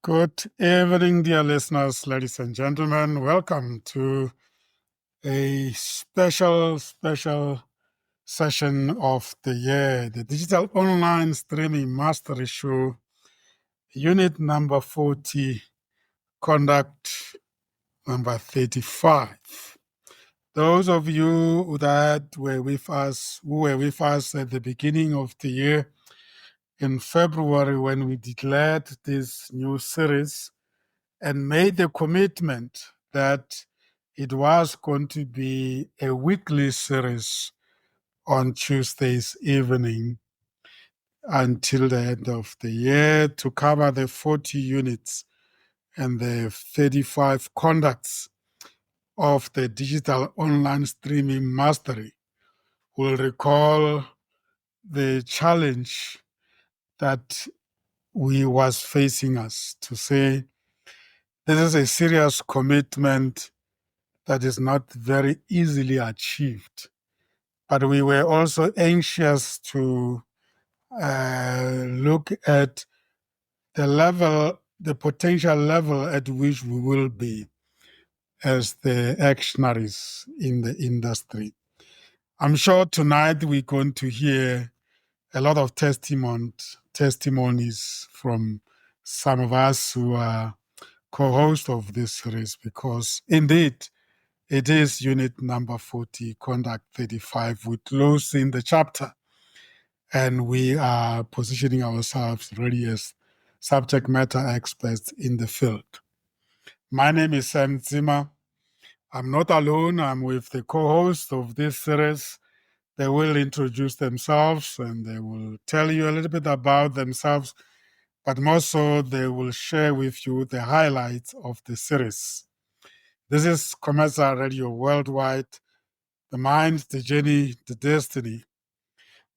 Good evening, dear listeners, ladies and gentlemen. Welcome to a special session of the year, the Digital Online Streaming Mastery Show, Unit number 40, Conduct number 35. Those of you that were with us, at the beginning of the year, in February, when we declared this new series, and made the commitment that it was going to be a weekly series on Tuesdays evening until the end of the year to cover the 40 units and the 35 conducts of the digital online streaming mastery. Will recall the challenge that we was facing us to say this is a serious commitment that is not very easily achieved. But we were also anxious to look at the potential level at which we will be as the actionaries in the industry. I'm sure tonight we're going to hear a lot of testimonies from some of us who are co-hosts of this series, because indeed it is unit number 40, Conduct 35. We close in the chapter and we are positioning ourselves really as subject matter experts in the field. My name is Sam Zimmer. I'm not alone. I'm with the co-host of this series. They will introduce themselves and they will tell you a little bit about themselves, but more so they will share with you the highlights of the series. This is Comesa Radio Worldwide, the mind, the journey, the destiny.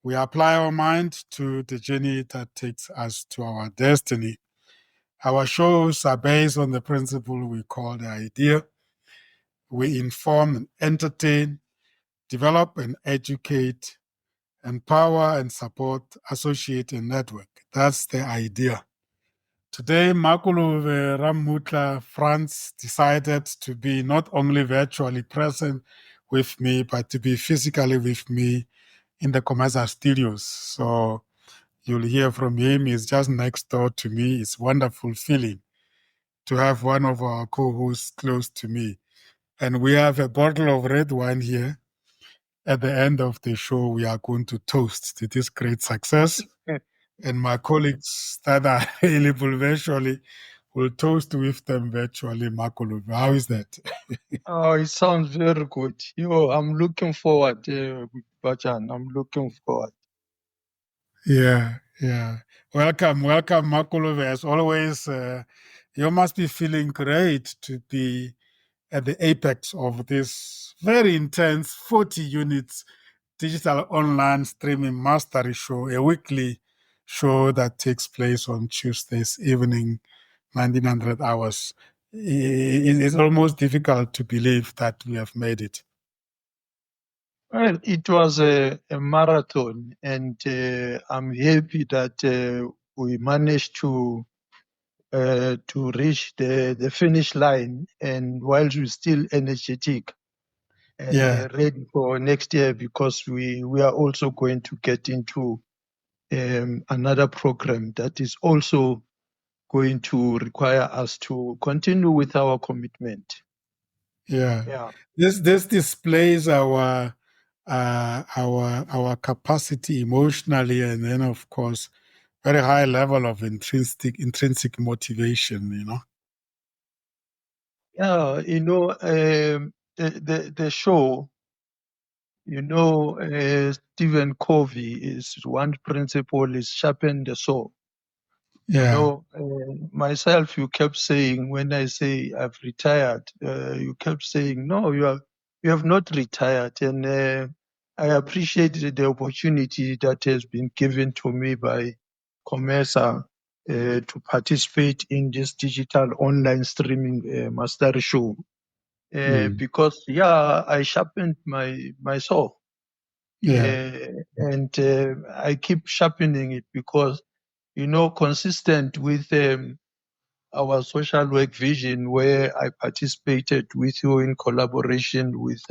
We apply our mind to the journey that takes us to our destiny. Our shows are based on the principle we call the idea. We inform and entertain, develop and educate, empower and support, associate and network. That's the idea. Today, Makuluve Ramutla France decided to be not only virtually present with me, but to be physically with me in the Comesa studios. So you'll hear from him. He's just next door to me. It's a wonderful feeling to have one of our co-hosts close to me. And we have a bottle of red wine here. At the end of the show, we are going to toast to this great success. And my colleagues that are available virtually will toast with them virtually. Makuluve, how is that? Oh, it sounds very good. I'm looking forward, Bachan. I'm looking forward. Yeah. Welcome, Makuluve. As always, you must be feeling great to be at the apex of this very intense 40 units digital online streaming mastery show, a weekly show that takes place on Tuesdays evening, 1900 hours. It's almost difficult to believe that we have made it. Well, it was a marathon, and I'm happy that we managed to reach the finish line, and while we're still energetic and ready for next year, because we are also going to get into another program that is also going to require us to continue with our commitment. Yeah. This displays our capacity emotionally, and then of course very high level of intrinsic motivation. Yeah, the show, Stephen Covey is one principle is sharpen the saw. Myself, you kept saying when I say I've retired, you kept saying no, you have not retired, and I appreciate the opportunity that has been given to me by Comesa to participate in this digital online streaming master show. Because I sharpened my saw, and I keep sharpening it because consistent with our social work vision, where I participated with you in collaboration with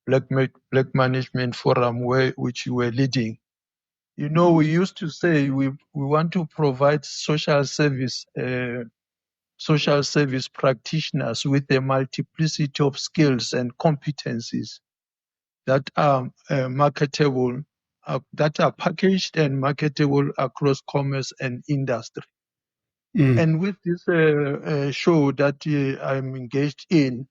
Black Management Forum, which you were leading. You know, we used to say we want to provide social service practitioners with a multiplicity of skills and competencies that are marketable, that are packaged and marketable across commerce and industry. Mm. And with this show that I'm engaged in,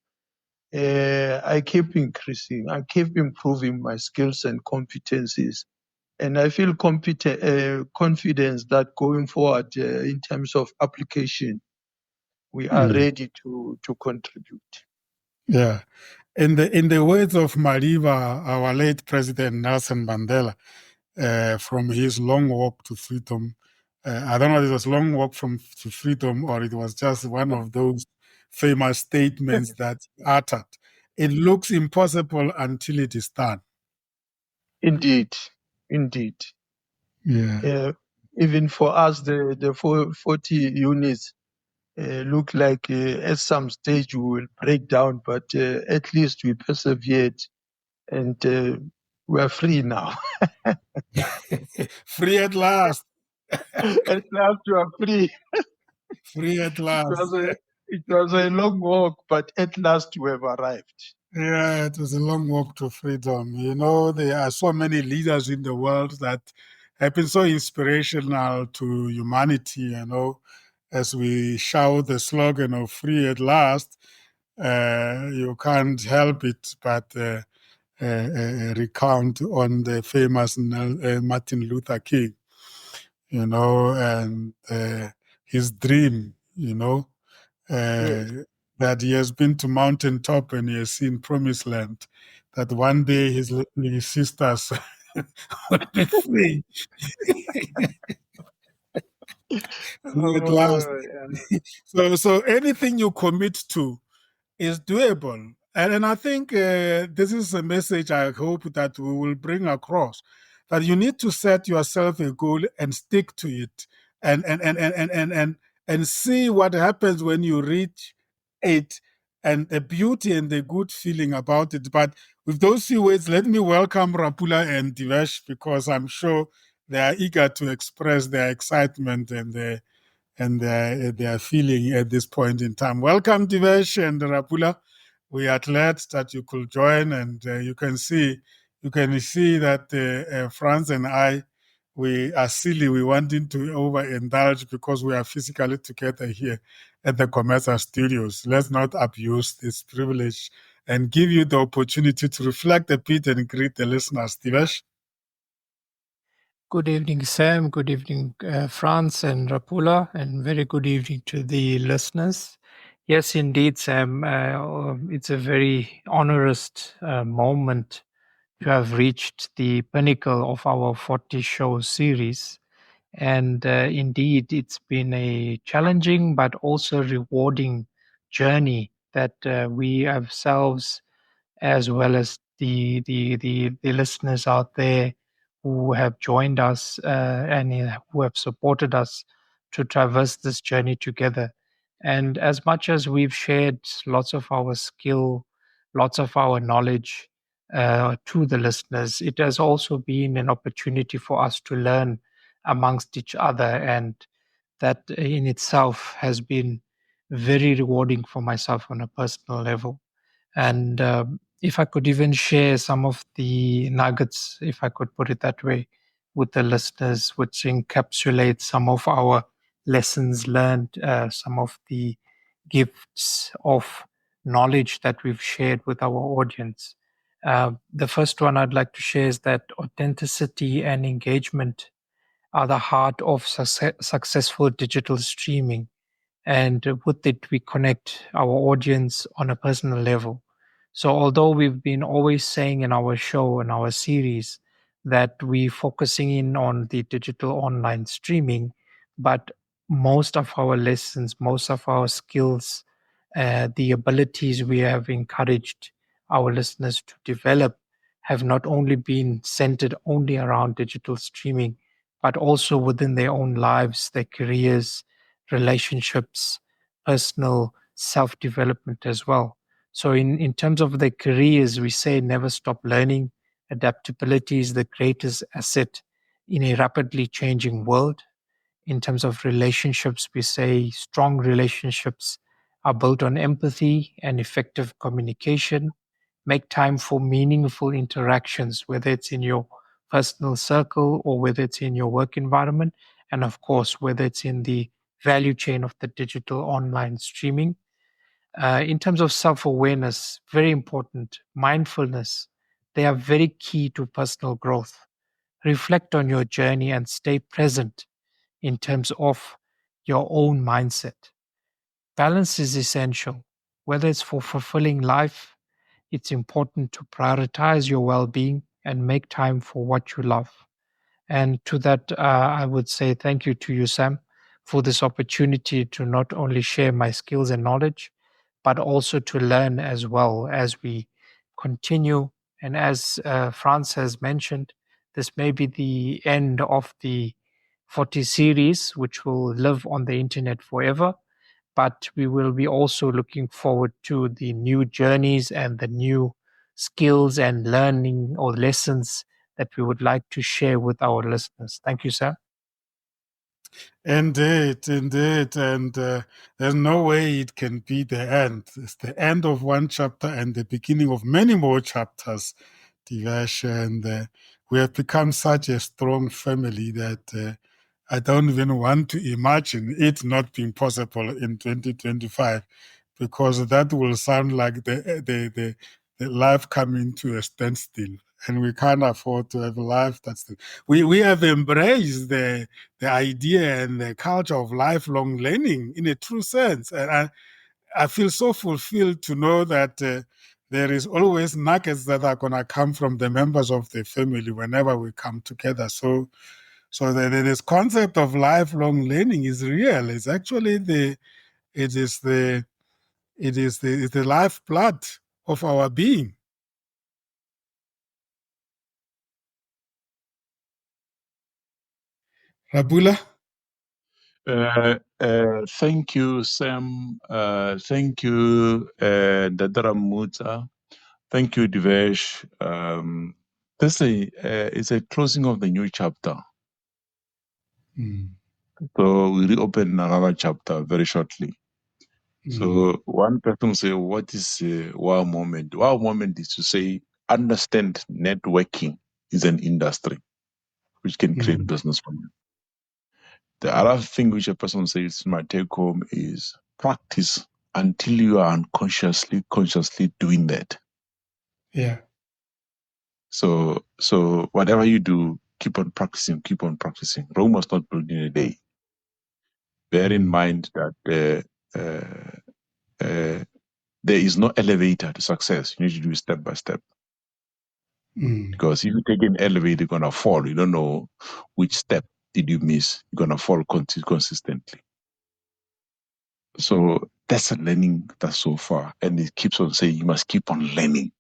I keep increasing, I keep improving my skills and competencies. And I feel confidence that going forward in terms of application, we are Mm. ready to contribute. Yeah. In the words of Madiba, our late President Nelson Mandela, from his long walk to freedom, I don't know if it was long walk to freedom or it was just one of those famous statements that he uttered. It looks impossible until it is done. Indeed, indeed. Yeah. Even for us, the 40 units look like at some stage we will break down, but at least we persevered and we are free now. Free at last. At last we are free. Free at It last. was a long walk, but at last we have arrived. Yeah, it was a long walk to freedom. You know, there are so many leaders in the world that have been so inspirational to humanity, you know, as we shout the slogan of free at last, you can't help it but recount on the famous Martin Luther King, you know, and his dream, you know, Yes. that he has been to mountaintop and he has seen promised land, that one day his little sisters would be free. Free at last. Yeah. So anything you commit to is doable. And I think this is a message I hope that we will bring across, that you need to set yourself a goal and stick to it and see what happens when you reach it, and the beauty and the good feeling about it. But with those few words, let me welcome Rapula and Divesh, because I'm sure they are eager to express their excitement and their feeling at this point in time. Welcome, Divesh and Rapula. We are glad that you could join, and you can see that Franz and I, we are silly. We wanting to overindulge because we are physically together here at the Commerza Studios. Let's not abuse this privilege and give you the opportunity to reflect a bit and greet the listeners. Divesh? Good evening, Sam. Good evening, Franz and Rapula, and very good evening to the listeners. Yes, indeed, Sam. It's a very onerous moment to have reached the pinnacle of our 40 show series. And indeed, it's been a challenging but also rewarding journey that we ourselves, as well as the listeners out there who have joined us and who have supported us to traverse this journey together. And as much as we've shared lots of our skill, lots of our knowledge to the listeners, it has also been an opportunity for us to learn amongst each other. And that in itself has been very rewarding for myself on a personal level. And if I could even share some of the nuggets, if I could put it that way, with the listeners, which encapsulate some of our lessons learned, some of the gifts of knowledge that we've shared with our audience. The first one I'd like to share is that authenticity and engagement are the heart of successful digital streaming. And with it, we connect our audience on a personal level. So, although we've been always saying in our show and our series that we're focusing in on the digital online streaming, but most of our lessons, most of our skills, the abilities we have encouraged our listeners to develop have not only been centered only around digital streaming, but also within their own lives, their careers, relationships, personal self-development as well. So in terms of the careers, we say never stop learning. Adaptability is the greatest asset in a rapidly changing world. In terms of relationships, we say strong relationships are built on empathy and effective communication. Make time for meaningful interactions, whether it's in your personal circle or whether it's in your work environment, and of course, whether it's in the value chain of the digital online streaming. In terms of self awareness, very important. Mindfulness, they are very key to personal growth. Reflect on your journey and stay present in terms of your own mindset. Balance is essential. Whether it's for fulfilling life, it's important to prioritize your well being and make time for what you love. And to that, I would say thank you to you, Sam, for this opportunity to not only share my skills and knowledge, but also to learn as well as we continue. And as Franz has mentioned, this may be the end of the 40 series, which will live on the internet forever. But we will be also looking forward to the new journeys and the new skills and learning or lessons that we would like to share with our listeners. Thank you, sir. Indeed, indeed. And there's no way it can be the end. It's the end of one chapter and the beginning of many more chapters, Divesh. And we have become such a strong family that I don't even want to imagine it not being possible in 2025, because that will sound like the life coming to a standstill. And we can't afford to have a life that's we have embraced the idea and the culture of lifelong learning in a true sense. And I feel so fulfilled to know that there is always nuggets that are going to come from the members of the family whenever we come together. So this concept of lifelong learning is real. It's actually it's the lifeblood of our being. Rabula? Thank you, Sam. Thank you, Dadara Muta. Thank you, Divesh. This is a closing of the new chapter. So we reopen another chapter very shortly. So one person say, what is wow moment? Wow moment is to say, understand networking is an industry which can create business for you. The other thing which a person says my take home is practice until you are consciously doing that. Yeah. So whatever you do, keep on practicing. Rome was not built in a day. Bear in mind that there is no elevator to success. You need to do it step by step. Because if you take an elevator, you're going to fall. You don't know which step did you miss. You're going to fall consistently. So that's a learning that's so far. And it keeps on saying you must keep on learning.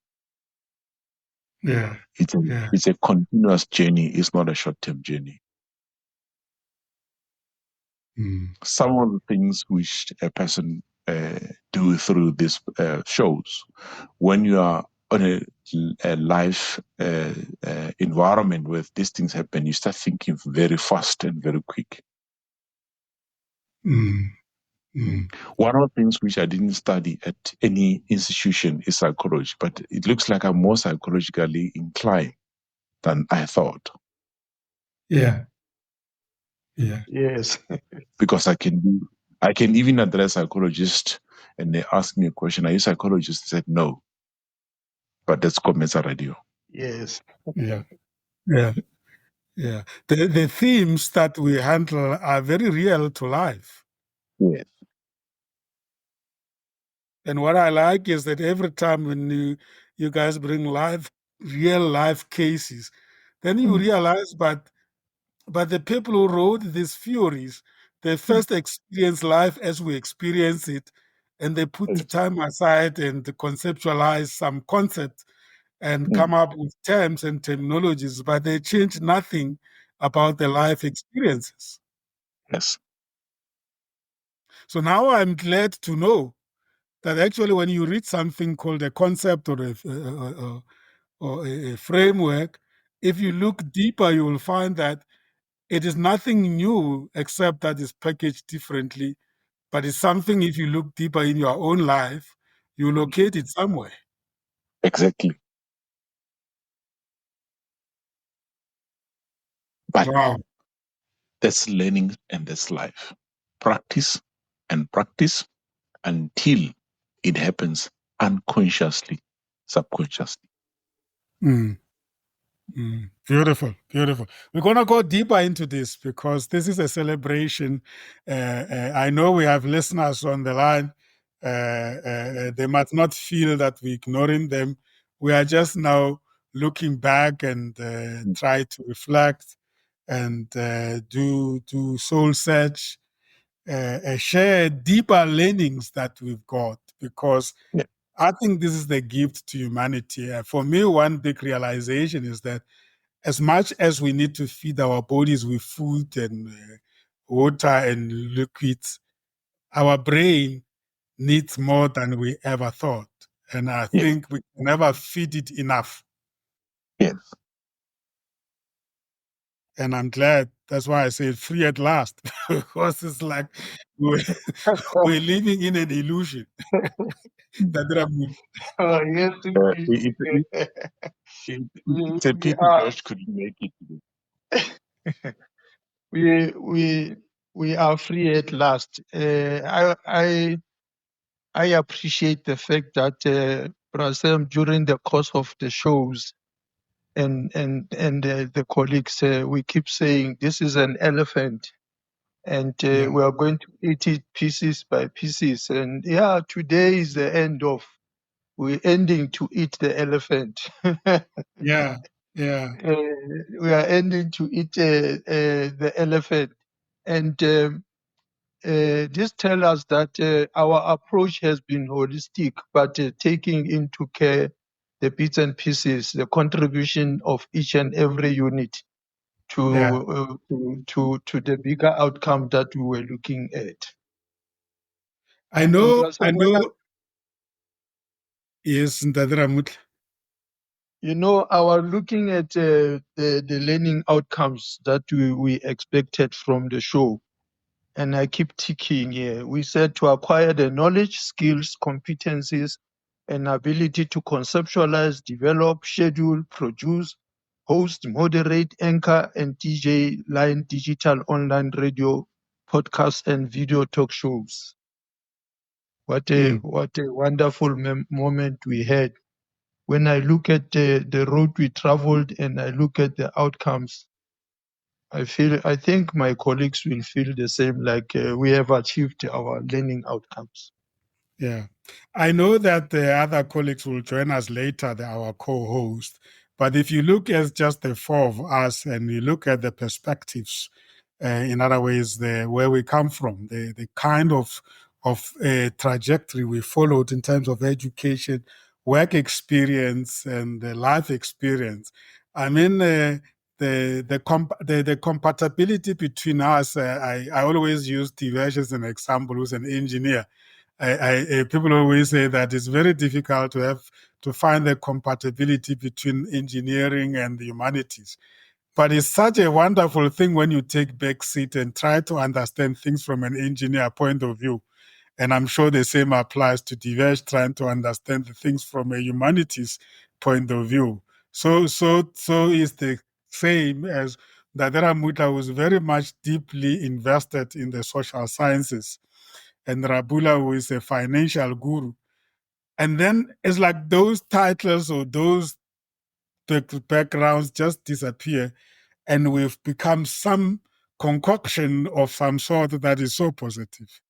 Yeah. It's a continuous journey. It's not a short-term journey. Some of the things which a person do through these shows, when you are on a live environment where these things happen, you start thinking very fast and very quick. One of the things which I didn't study at any institution is psychology, but it looks like I'm more psychologically inclined than I thought. Yeah. Yes. Because I can even address psychologists and they ask me a question. Are you a psychologist? I said no. But that's Comesa Radio. Yes. Yeah. The themes that we handle are very real to life. Yes. And what I like is that every time when you guys bring real life cases, then you realize, but the people who wrote these theories, they first experience life as we experience it, and they put the time aside and conceptualize some concepts and come up with terms and terminologies, but they change nothing about the life experiences. Yes. So now I'm glad to know that actually when you read something called a concept or a framework, if you look deeper, you will find that it is nothing new except that it's packaged differently. But it's something, if you look deeper in your own life, you locate it somewhere. Exactly. But Wow. that's learning and that's life. Practice and practice until it happens unconsciously, subconsciously. Mm. Beautiful, beautiful. We're going to go deeper into this because this is a celebration. I know we have listeners on the line. They must not feel that we're ignoring them. We are just now looking back and try to reflect and do soul search, share deeper learnings that we've got because Yeah. I think this is the gift to humanity. For me, one big realization is that as much as we need to feed our bodies with food and water and liquids, our brain needs more than we ever thought. And I Yes. think we can never feed it enough. Yes. And I'm glad. That's why I say free at last, because it's like we're, we're living in an illusion. Oh, yes, indeed. It's a We pity are Josh couldn't make it today. we are free at last. I appreciate the fact that Prasem, during the course of the shows and the colleagues, we keep saying this is an elephant, and Yeah. we are going to eat it pieces by pieces. And yeah, today is the end of. We're ending to eat the elephant. Yeah. Yeah. We are ending to eat the elephant. And this tells us that our approach has been holistic, but taking into care the bits and pieces, the contribution of each and every unit Yeah. to the bigger outcome that we were looking at. I And know. Prasad, Yes, Ndadra Mutla. you know, our looking at the learning outcomes that we expected from the show, and I keep ticking here. We said to acquire the knowledge, skills, competencies, and ability to conceptualize, develop, schedule, produce, host, moderate, anchor, and DJ line digital online radio, podcast, and video talk shows. What a wonderful moment we had. When I look at the road we traveled and I look at the outcomes, I think my colleagues will feel the same, like we have achieved our learning outcomes. Yeah. I know that the other colleagues will join us later, our co-host. But if you look at just the four of us and you look at the perspectives, in other ways, where we come from, the kind of trajectory we followed in terms of education, work experience, and the life experience. I mean, the compatibility between us. I always use Divesh as an example, who's an engineer. People always say that it's very difficult to find the compatibility between engineering and the humanities. But it's such a wonderful thing when you take back seat and try to understand things from an engineer point of view. And I'm sure the same applies to Divesh trying to understand the things from a humanities point of view. So is the same as Dadera Muta was very much deeply invested in the social sciences, and Rabula, who is a financial guru. And then it's like those titles or those backgrounds just disappear, and we've become some concoction of some sort that is so positive.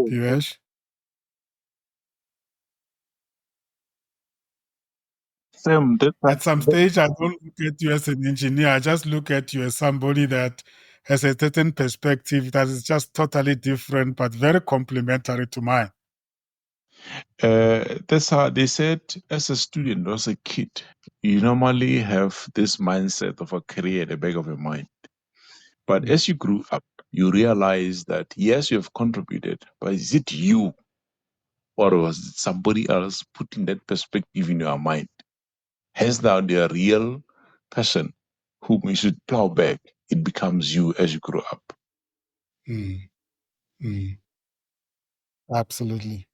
Yes. Sam, At some stage, I don't look at you as an engineer. I just look at you as somebody that has a certain perspective that is just totally different, but very complementary to mine. that's how they said as a student or as a kid, you normally have this mindset of a career at the back of your mind. But as you grew up, you realize that yes, you have contributed, but is it you or was it somebody else putting that perspective in your mind? Hence now the real person whom you should plow back, it becomes you as you grow up. Mm. Mm. Absolutely.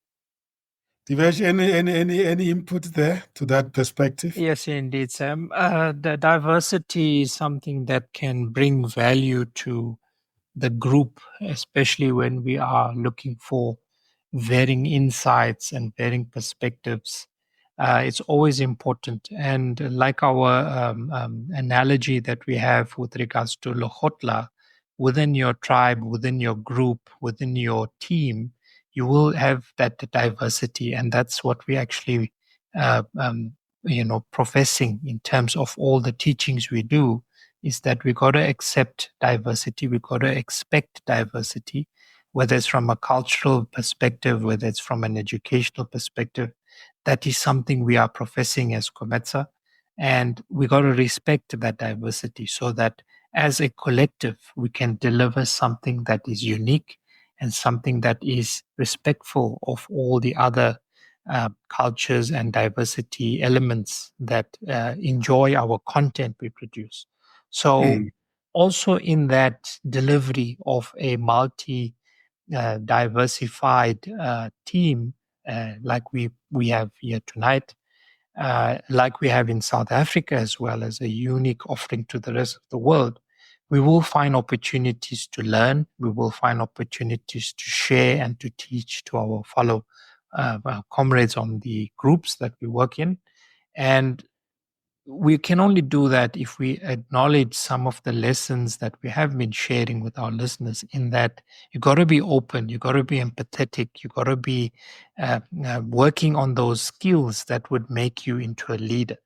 Divesh, any input there to that perspective? Yes, indeed, Sam. The diversity is something that can bring value to the group, especially when we are looking for varying insights and varying perspectives. It's always important. And like our analogy that we have with regards to Lokotla, within your tribe, within your group, within your team, you will have that diversity. And that's what we actually, professing in terms of all the teachings we do, is that we got to accept diversity, we got to expect diversity, whether it's from a cultural perspective, whether it's from an educational perspective. That is something we are professing as COMETSA, and we got to respect that diversity so that as a collective, we can deliver something that is unique and something that is respectful of all the other cultures and diversity elements that enjoy our content we produce. So, also in that delivery of a multi diversified team, like we have here tonight, like we have in South Africa, as well as a unique offering to the rest of the world, we will find opportunities to learn. We will find opportunities to share and to teach to our fellow comrades on the groups that we work in. And we can only do that if we acknowledge some of the lessons that we have been sharing with our listeners, in that you got to be open, you got to be empathetic, you got to be working on those skills that would make you into a leader.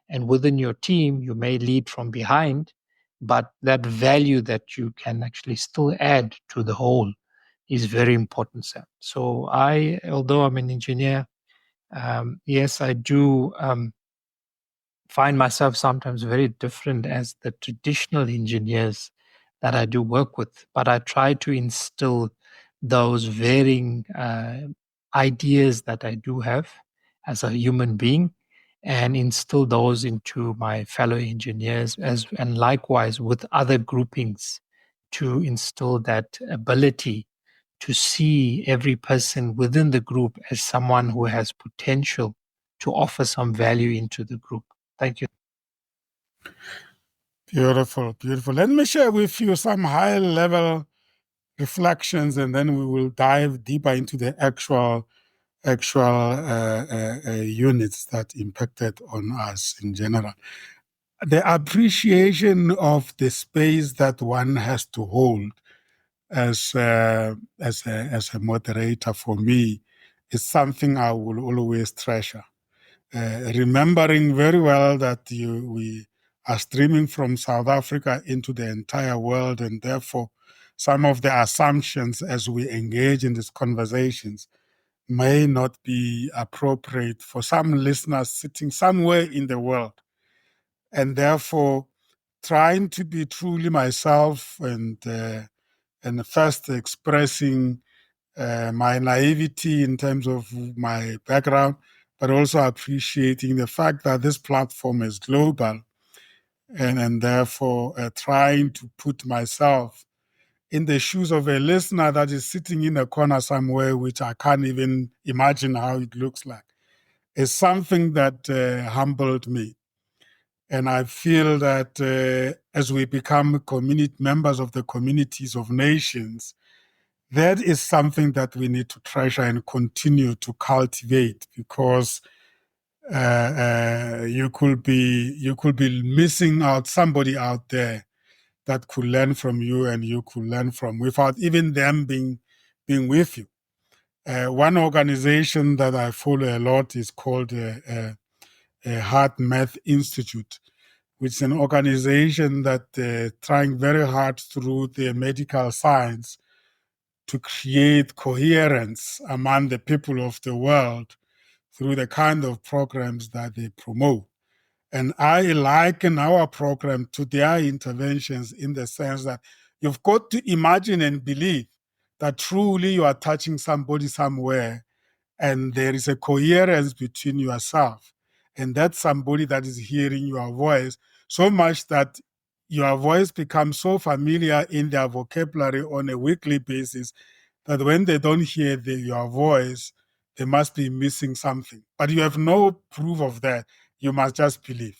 And within your team, you may lead from behind, but that value that you can actually still add to the whole is very important, Sam. So although I'm an engineer, yes, I do find myself sometimes very different as the traditional engineers that I do work with, but I try to instill those varying ideas that I do have as a human being and instill those into my fellow engineers and likewise with other groupings to instill that ability to see every person within the group as someone who has potential to offer some value into the group. Thank you. Beautiful, beautiful. Let me share with you some high-level reflections, and then we will dive deeper into the actual units that impacted on us in general. The appreciation of the space that one has to hold as a moderator for me is something I will always treasure. Remembering very well that we are streaming from South Africa into the entire world, and therefore some of the assumptions as we engage in these conversations may not be appropriate for some listeners sitting somewhere in the world. And therefore, trying to be truly myself and first expressing my naivety in terms of my background, but also appreciating the fact that this platform is global, and therefore trying to put myself in the shoes of a listener that is sitting in a corner somewhere, which I can't even imagine how it looks like, is something that humbled me. And I feel that as we become community members of the communities of nations, that is something that we need to treasure and continue to cultivate, because you could be missing out somebody out there that could learn from you and you could learn from without even them being with you. One organization that I follow a lot is called Heart Math Institute, which is an organization that trying very hard through the medical science to create coherence among the people of the world through the kind of programs that they promote. And I liken our program to their interventions in the sense that You've got to imagine and believe that truly you are touching somebody somewhere, and there is a coherence between yourself and that somebody that is hearing your voice, so much that your voice becomes so familiar in their vocabulary on a weekly basis that when they don't hear your voice, they must be missing something. But you have no proof of that. You must just believe.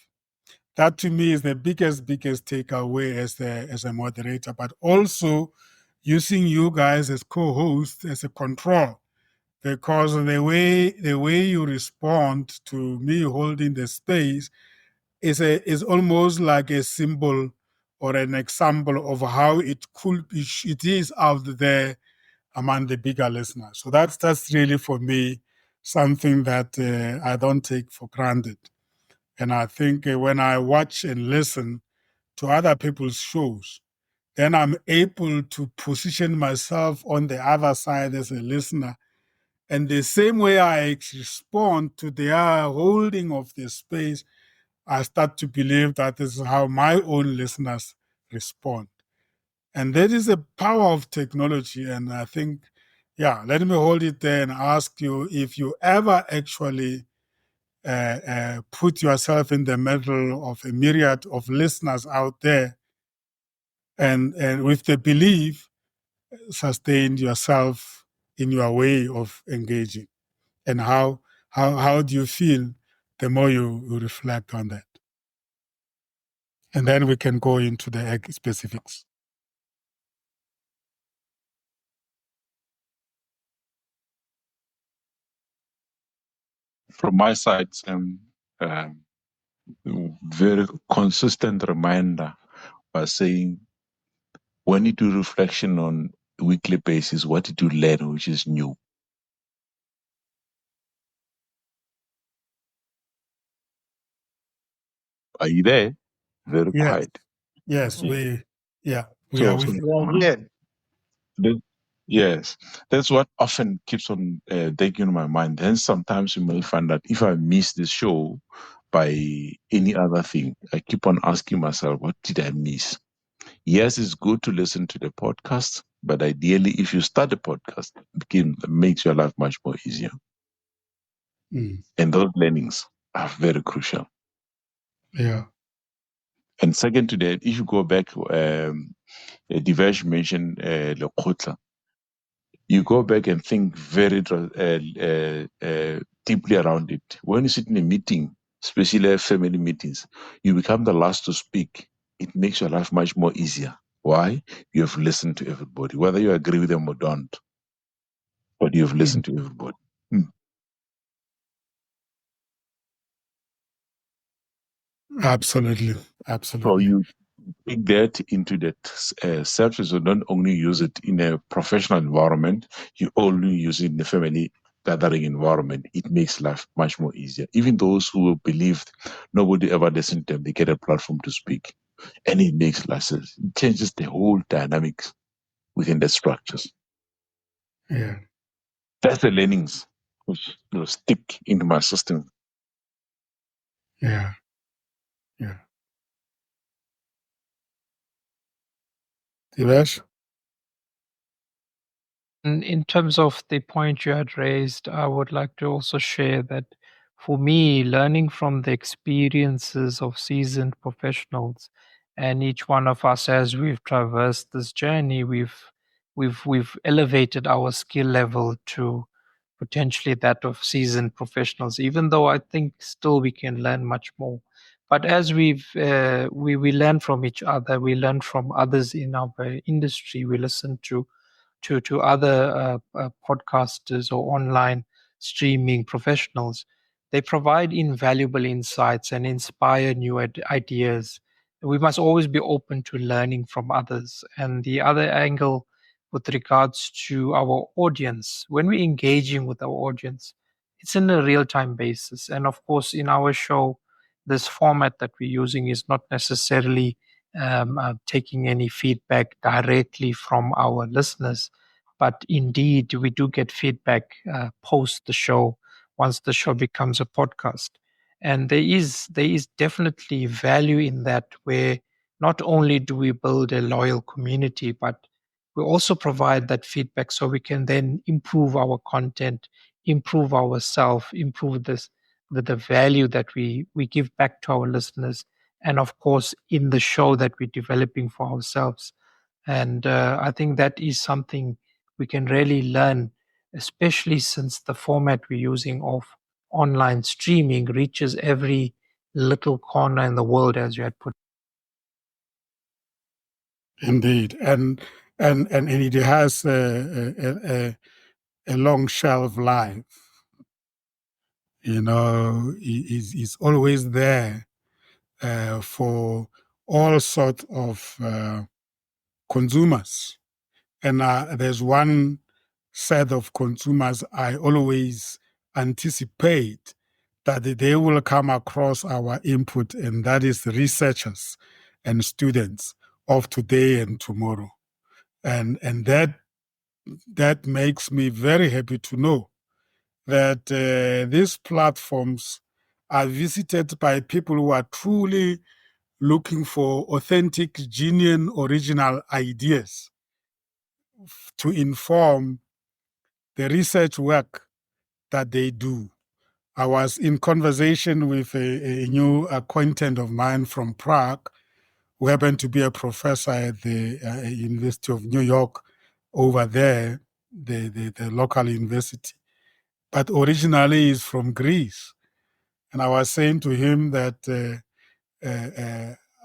That to me is the biggest takeaway as a moderator, but also using you guys as co-hosts as a control, because the way you respond to me holding the space is almost like a symbol or an example of how it is out there among the bigger listeners. So that's really for me something that I don't take for granted. And I think when I watch and listen to other people's shows, then I'm able to position myself on the other side as a listener. And the same way I respond to their holding of the space, I start to believe that this is how my own listeners respond. And that is the power of technology. And I think, let me hold it there and ask you if you ever actually put yourself in the middle of a myriad of listeners out there, and with the belief, sustained yourself in your way of engaging, and how do you feel the more you reflect on that, and then we can go into the specifics. From my side, very consistent reminder by saying, when you do reflection on a weekly basis, what did you learn which is new? Are you there? Very quiet. Yes, we are So, with you. Yes, that's what often keeps on taking on my mind. Then sometimes you may find that if I miss the show by any other thing, I keep on asking myself, what did I miss? Yes, it's good to listen to the podcast, but ideally, if you start the podcast, it makes your life much more easier. And those learnings are very crucial. Yeah. And second to that, if you go back, Divesh mentioned Lekotla. You go back and think very deeply around it. When you sit in a meeting, especially family meetings, you become the last to speak. It makes your life much more easier. Why? You have listened to everybody, whether you agree with them or don't, but you have listened to everybody. Absolutely. So you take that into that service, so don't only use it in a professional environment, you only use it in the family gathering environment. It makes life much more easier. Even those who believed nobody ever listened to them, they get a platform to speak. And it makes life, it changes the whole dynamics within the structures. Yeah. That's the learnings which stick into my system. Yeah. Divesh? In terms of the point you had raised, I would like to also share that for me, learning from the experiences of seasoned professionals, and each one of us, as we've traversed this journey, we've elevated our skill level to potentially that of seasoned professionals. Even though I think still we can learn much more, but as we learn from each other, we learn from others in our industry. We listen to other podcasters or online streaming professionals. They provide invaluable insights and inspire new ideas. We must always be open to learning from others. And the other angle with regards to our audience, when we're engaging with our audience, it's in a real-time basis. And of course, in our show, this format that we're using is not necessarily taking any feedback directly from our listeners. But indeed, we do get feedback post the show once the show becomes a podcast. And there is definitely value in that, where not only do we build a loyal community, but we also provide that feedback so we can then improve our content, improve ourselves, improve the value that we give back to our listeners, and of course in the show that we're developing for ourselves. And I think that is something we can really learn, especially since the format we're using of online streaming reaches every little corner in the world, as you had put. Indeed, and it has a long shelf life. You know, is always there for all sorts of consumers. And there's one set of consumers I always anticipate that they will come across our input, and that is researchers and students of today and tomorrow. And that makes me very happy to know that these platforms are visited by people who are truly looking for authentic, genuine, original ideas to inform the research work that they do. I was in conversation with a new acquaintance of mine from Prague, who happened to be a professor at the University of New York over there, the local university, but originally is from Greece. And I was saying to him that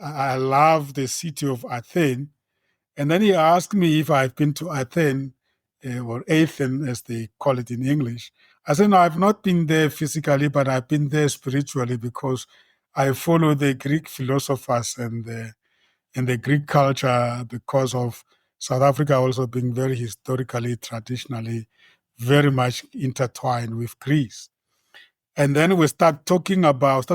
I love the city of Athens. And then he asked me if I've been to Athens, or Athens, as they call it in English. I said, no, I've not been there physically, but I've been there spiritually because I follow the Greek philosophers and the Greek culture because of South Africa also being very historically, traditionally, very much intertwined with Greece. And then we started talking about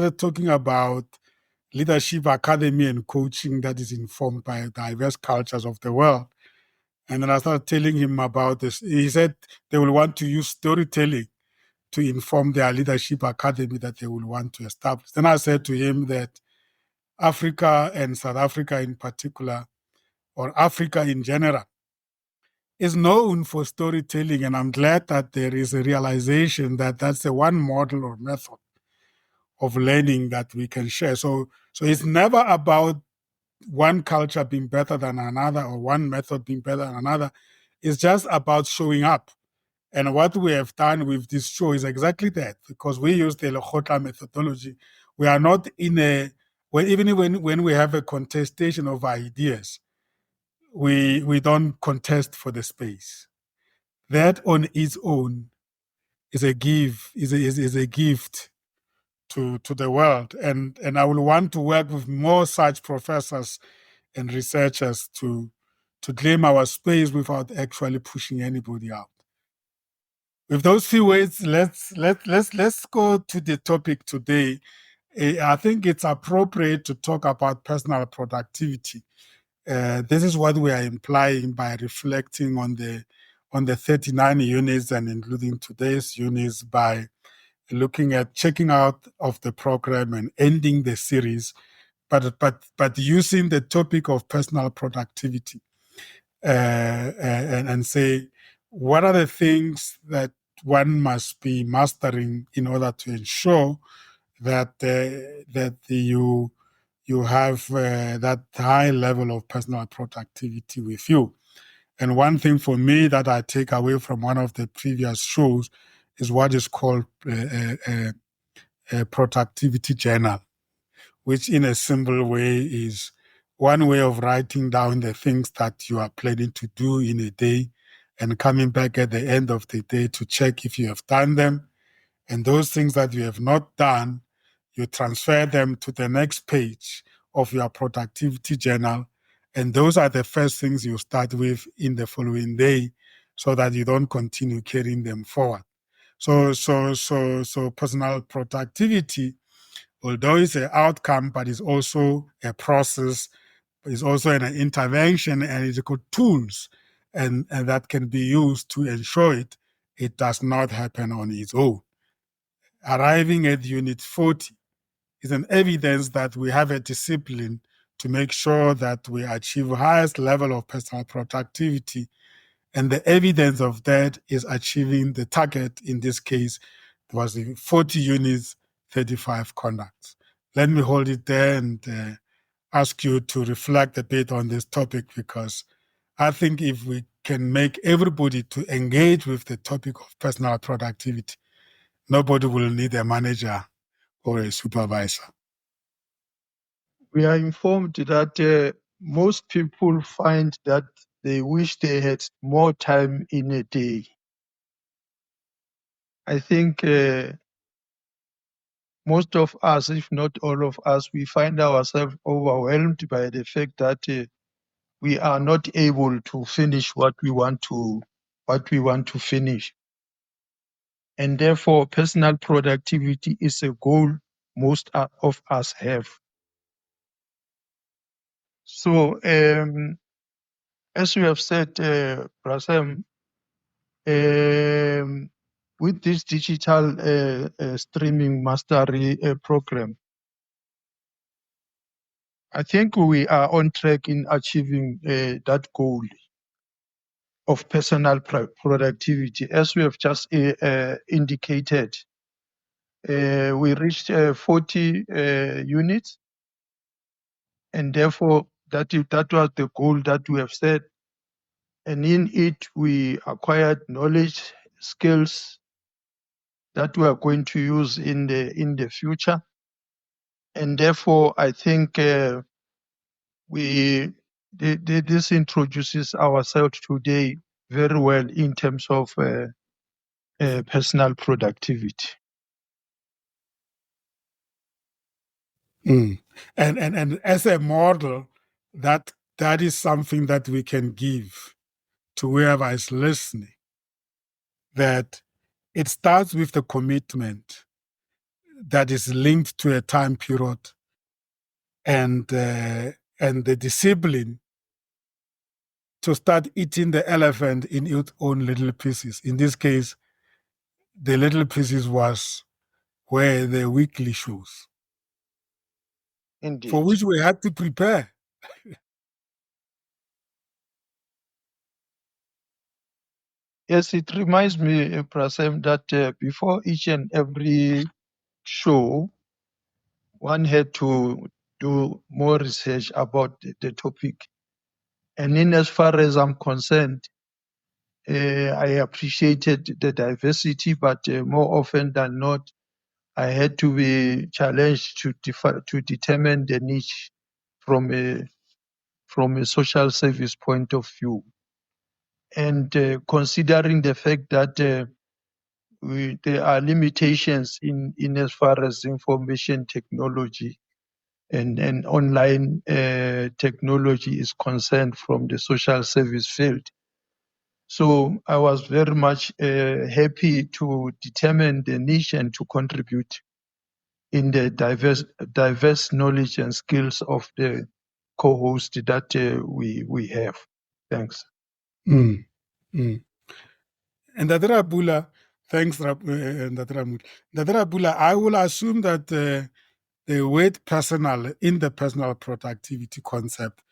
leadership academy and coaching that is informed by diverse cultures of the world. And then I started telling him about this. He said they will want to use storytelling to inform their leadership academy that they will want to establish. Then I said to him that Africa and South Africa in particular, or Africa in general, is known for storytelling. And I'm glad that there is a realization that that's the one model or method of learning that we can share. So it's never about one culture being better than another or one method being better than another. It's just about showing up. And what we have done with this show is exactly that, because we use the Lekgotla methodology. We are not in even when we have a contestation of ideas, we don't contest for the space. That on its own is a gift to the world. And I will want to work with more such professors and researchers to claim our space without actually pushing anybody out. With those few words, let's go to the topic today. I think it's appropriate to talk about personal productivity. This is what we are implying by reflecting on the 39 units and including today's units by looking at checking out of the program and ending the series, but using the topic of personal productivity and say, what are the things that one must be mastering in order to ensure that you have that high level of personal productivity with you. And one thing for me that I take away from one of the previous shows is what is called a productivity journal, which in a simple way is one way of writing down the things that you are planning to do in a day and coming back at the end of the day to check if you have done them. And those things that you have not done, you transfer them to the next page of your productivity journal. And those are the first things you start with in the following day so that you don't continue carrying them forward. So personal productivity, although it's an outcome, but it's also a process, it's also an intervention, and it's got tools and that can be used to ensure it does not happen on its own. Arriving at Unit 40 is an evidence that we have a discipline to make sure that we achieve highest level of personal productivity. And the evidence of that is achieving the target. In this case, it was 40 units, 35 conducts. Let me hold it there and ask you to reflect a bit on this topic, because I think if we can make everybody to engage with the topic of personal productivity, nobody will need a manager or a supervisor. We are informed that most people find that they wish they had more time in a day. I think most of us, if not all of us, we find ourselves overwhelmed by the fact that we are not able to finish what we want to finish. And therefore, personal productivity is a goal most of us have. So, as you have said, Prasem, with this digital streaming mastery program, I think we are on track in achieving that goal of personal productivity. As we have just indicated, we reached 40 units, and therefore that was the goal that we have set. And in it, we acquired knowledge, skills that we are going to use in the future. And therefore, I think this introduces ourselves today very well in terms of personal productivity. And as a model, that is something that we can give to whoever is listening, that it starts with the commitment that is linked to a time period and the discipline to start eating the elephant in its own little pieces. In this case, the little pieces were the weekly shows. Indeed. For which we had to prepare. Yes, it reminds me, Prasem, that before each and every show, one had to do more research about the topic. And in as far as I'm concerned, I appreciated the diversity, but more often than not, I had to be challenged to determine the niche from a social service point of view. And considering the fact that there are limitations in as far as information technology and online technology is concerned from the social service field. So I was very much happy to determine the niche and to contribute in the diverse knowledge and skills of the co-host that we have. Thanks. And Ndadra Bula, thanks, Ndadra Bula, I will assume that the word personal in the personal productivity concept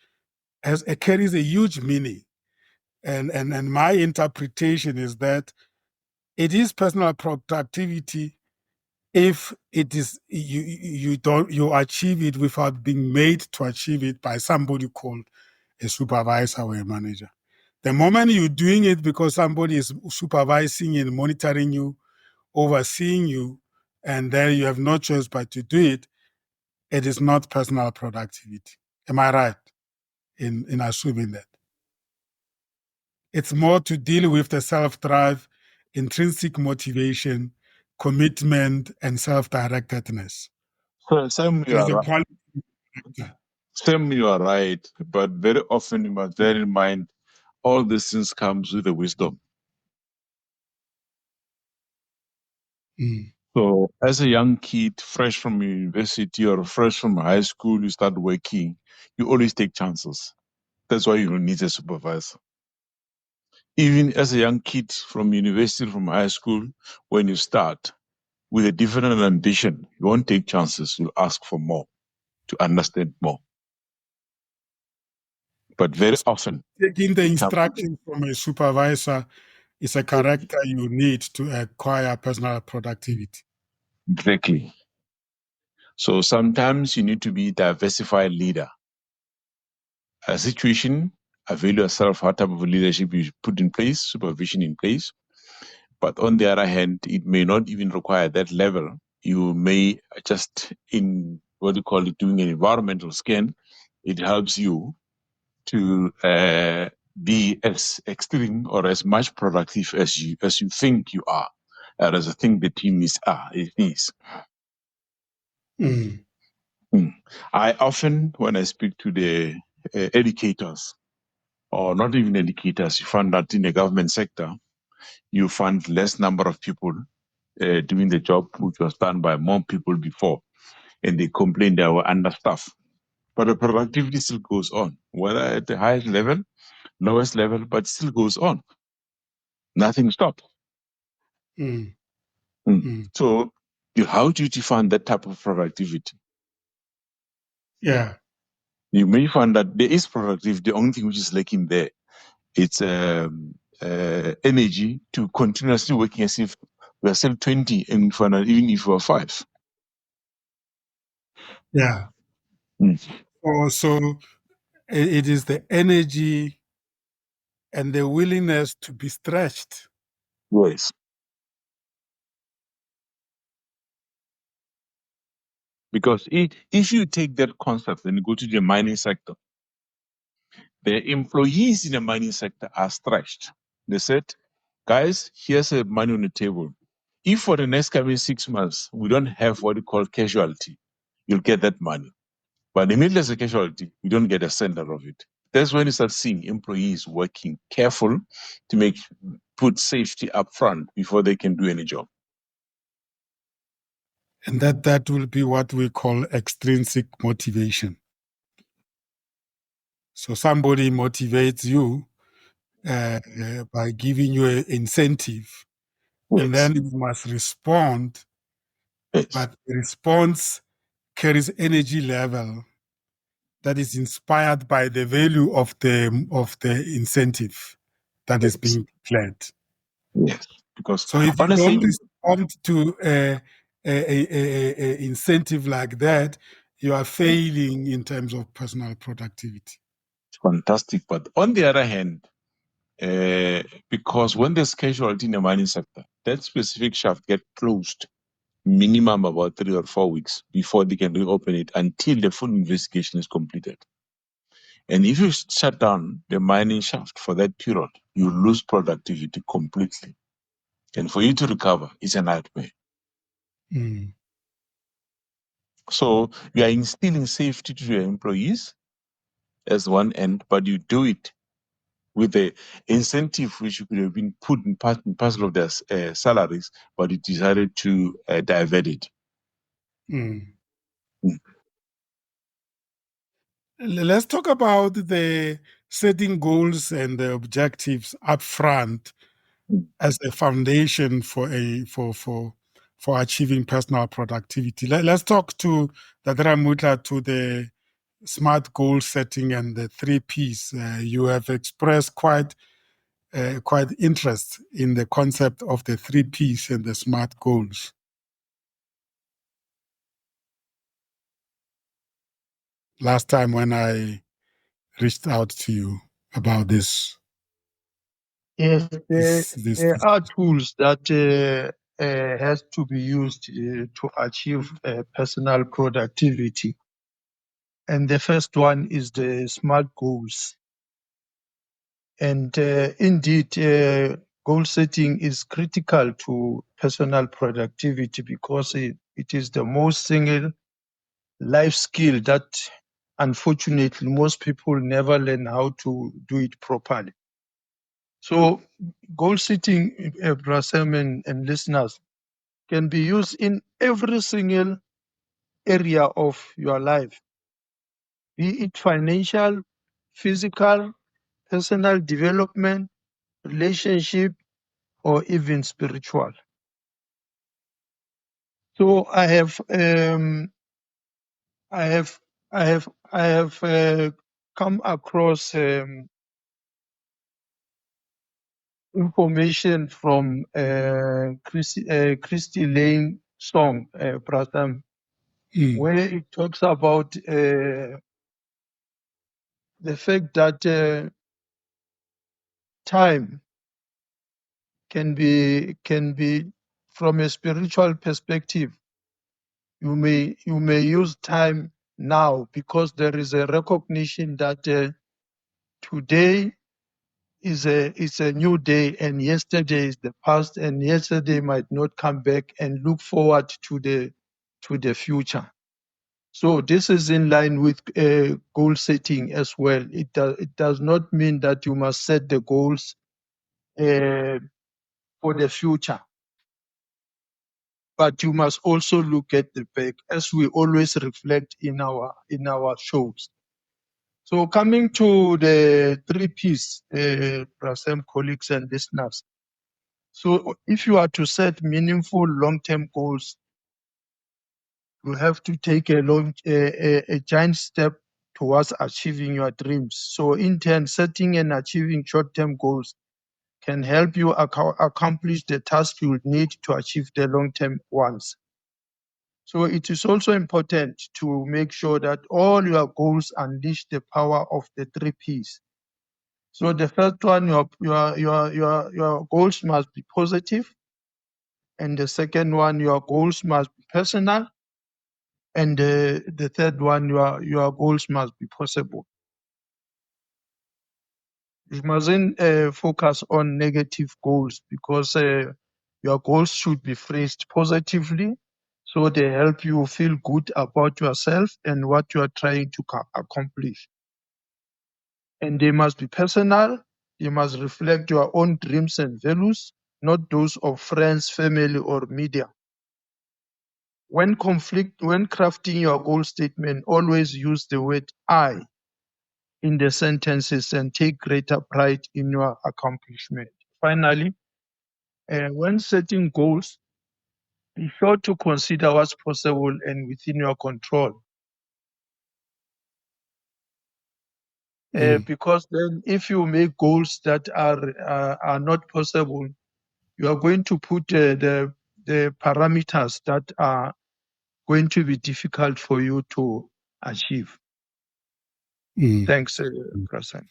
carries a huge meaning. And my interpretation is that it is personal productivity if it is you achieve it without being made to achieve it by somebody called a supervisor or a manager. The moment you're doing it because somebody is supervising and monitoring you, overseeing you, and then you have no choice but to do it, it is not personal productivity. Am I right in assuming that? It's more to deal with the self-drive, intrinsic motivation, commitment, and self-directedness. So, Sam, you are right. Sam, you are right. But very often you must bear in mind all these things comes with the wisdom. So as a young kid, fresh from university or fresh from high school, you start working, you always take chances. That's why you don't need a supervisor. Even as a young kid from university, from high school, when you start with a different ambition, you won't take chances, you'll ask for more, to understand more. But very often, Taking the it comes- instruction from a supervisor is a character you need to acquire personal productivity. exactly. So sometimes you need to be a diversified leader. A situation, avail yourself what type of leadership you put in place, supervision in place. But on the other hand, it may not even require that level. You may just in what you call it, doing an environmental scan. It helps you to be as extreme or as much productive as you think you are, or as I think the team is. It is. Mm. I often, when I speak to the educators, or not even educators, you find that in the government sector, you find less number of people doing the job which was done by more people before, and they complain they were understaffed. But the productivity still goes on, whether at the highest level, lowest level, but still goes on. Nothing stops. Mm. Mm. Mm. So how do you define that type of productivity? Yeah. You may find that there is productivity. The only thing which is lacking there, it's energy to continuously working as if we are still 20 and even if we are 5. Yeah. So it is the energy and the willingness to be stretched. Yes. Because if you take that concept and go to the mining sector, the employees in the mining sector are stretched. They said, guys, here's a money on the table. If for the next coming 6 months, we don't have what you call casualty, you'll get that money. But the minute there's a casualty, we don't get a cent out of it. That's when you start seeing employees working careful to put safety up front before they can do any job. And that will be what we call extrinsic motivation. So somebody motivates you by giving you an incentive, and then you must respond. Yes. But the response carries energy level that is inspired by the value of the incentive that is being declared. Yes, because So if you honestly, don't respond to a incentive like that, you are failing in terms of personal productivity. it's fantastic. But on the other hand, because when there's casualty in the mining sector, that specific shaft get closed minimum about 3 or 4 weeks before they can reopen it until the full investigation is completed. And if you shut down the mining shaft for that period, you lose productivity completely. And for you to recover, it's a nightmare. Mm. So you are instilling safety to your employees as one end, but you do it with the incentive which could have been put in part and parcel of their salaries, but you decided to divert it. Mm. Mm. Let's talk about the setting goals and the objectives up front as a foundation for achieving personal productivity. Let's talk to Dadra Mutla to the smart goal setting and the 3 Ps. You have expressed quite interest in the concept of the 3 Ps and the smart goals. Last time when I reached out to you about this. Yes, there are tools that has to be used to achieve personal productivity. And the first one is the SMART goals. And indeed, goal setting is critical to personal productivity because it is the most single life skill that unfortunately most people never learn how to do it properly. So goal setting, Brasem and listeners, can be used in every single area of your life, be it financial, physical, personal development, relationship, or even spiritual. So I have come across information from Christy Lane song, Pratham, where it talks about the fact that time can be from a spiritual perspective. You may use time now because there is a recognition that today is a new day and yesterday is the past and yesterday might not come back, and look forward to the future. So this is in line with goal setting as well. It does not mean that you must set the goals for the future, but you must also look at the back, as we always reflect in our shows. So coming to the 3 Ps, Prasem colleagues and listeners. So if you are to set meaningful long-term goals, you have to take a giant step towards achieving your dreams. So in turn, setting and achieving short-term goals can help you accomplish the task you need to achieve the long-term ones. So it is also important to make sure that all your goals unleash the power of the 3 Ps. So the first one, your goals must be positive, and the second one, your goals must be personal, and the third one, your goals must be possible. You mustn't focus on negative goals, because your goals should be phrased positively, so they help you feel good about yourself and what you are trying to accomplish. And they must be personal. They must reflect your own dreams and values, not those of friends, family, or media. When crafting your goal statement, always use the word I in the sentences and take greater pride in your accomplishment. Finally, when setting goals, be sure to consider what's possible and within your control. Because then if you make goals that are not possible, you are going to put the parameters that are going to be difficult for you to achieve. Thanks, Prasan.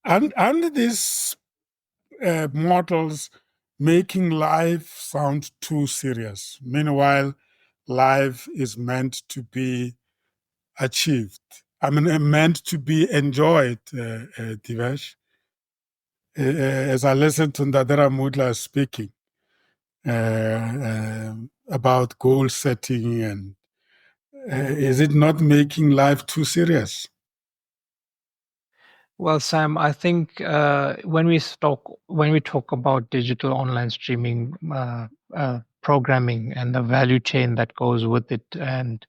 And these models making life sound too serious. Meanwhile, life is meant to be achieved. I mean, meant to be enjoyed, Divesh. As I listened to Ndadera Mudla speaking about goal setting, and is it not making life too serious? Well, Sam, I think when we talk about digital online streaming programming and the value chain that goes with it, and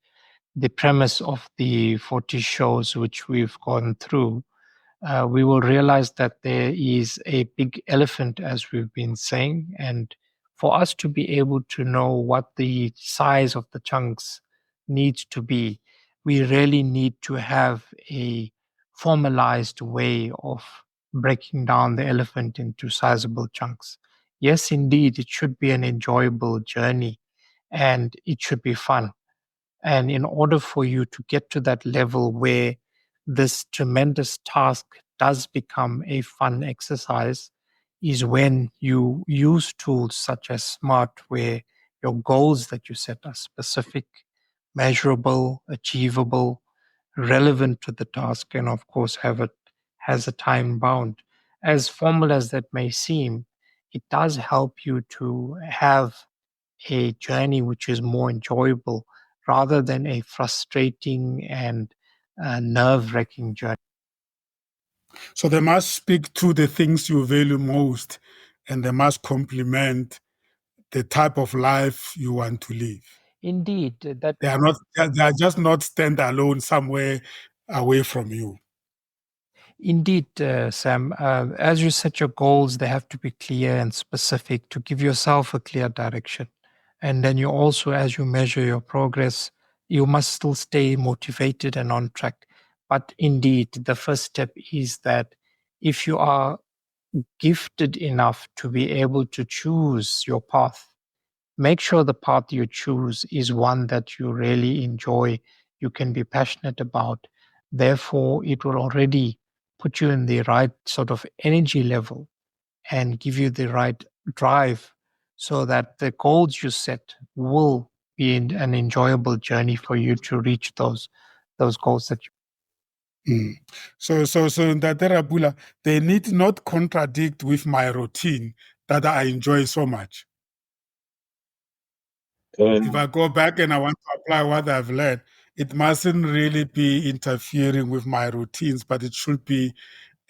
the premise of the 40 shows which we've gone through, we will realize that there is a big elephant, as we've been saying, and for us to be able to know what the size of the chunks needs to be, we really need to have a formalized way of breaking down the elephant into sizable chunks. Yes, indeed, it should be an enjoyable journey and it should be fun. And in order for you to get to that level where this tremendous task does become a fun exercise, is when you use tools such as SMART, where your goals that you set are specific, measurable, achievable, relevant to the task, and of course has a time bound. As formal as that may seem, it does help you to have a journey which is more enjoyable rather than a frustrating and nerve-wracking journey. So they must speak to the things you value most, and they must complement the type of life you want to live. Indeed, that They are just not standalone somewhere away from you. Indeed, Sam. As you set your goals, they have to be clear and specific to give yourself a clear direction. And then you also, as you measure your progress, you must still stay motivated and on track. But indeed, the first step is that if you are gifted enough to be able to choose your path, make sure the path you choose is one that you really enjoy, you can be passionate about. Therefore, it will already put you in the right sort of energy level and give you the right drive so that the goals you set will be an enjoyable journey for you to reach those goals that you. So in that Rapula, they need not contradict with my routine that I enjoy so much. If I go back and I want to apply what I've learned, it mustn't really be interfering with my routines, but it should be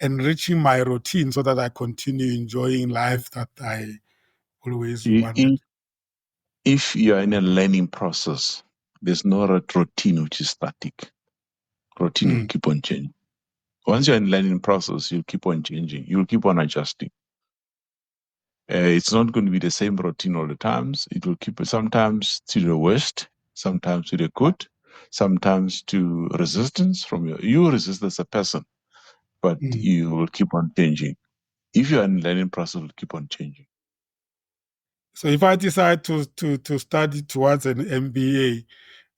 enriching my routine so that I continue enjoying life that I always wanted. If you are in a learning process, there's no routine which is static. Routine will keep on changing. Once you're in a learning process, you'll keep on changing. You'll keep on adjusting. It's not going to be the same routine all the times. It will keep sometimes to the worst, sometimes to the good, sometimes to resistance from you resist as a person, but you will keep on changing. If you're in a learning process, it will keep on changing. So if I decide to study towards an MBA,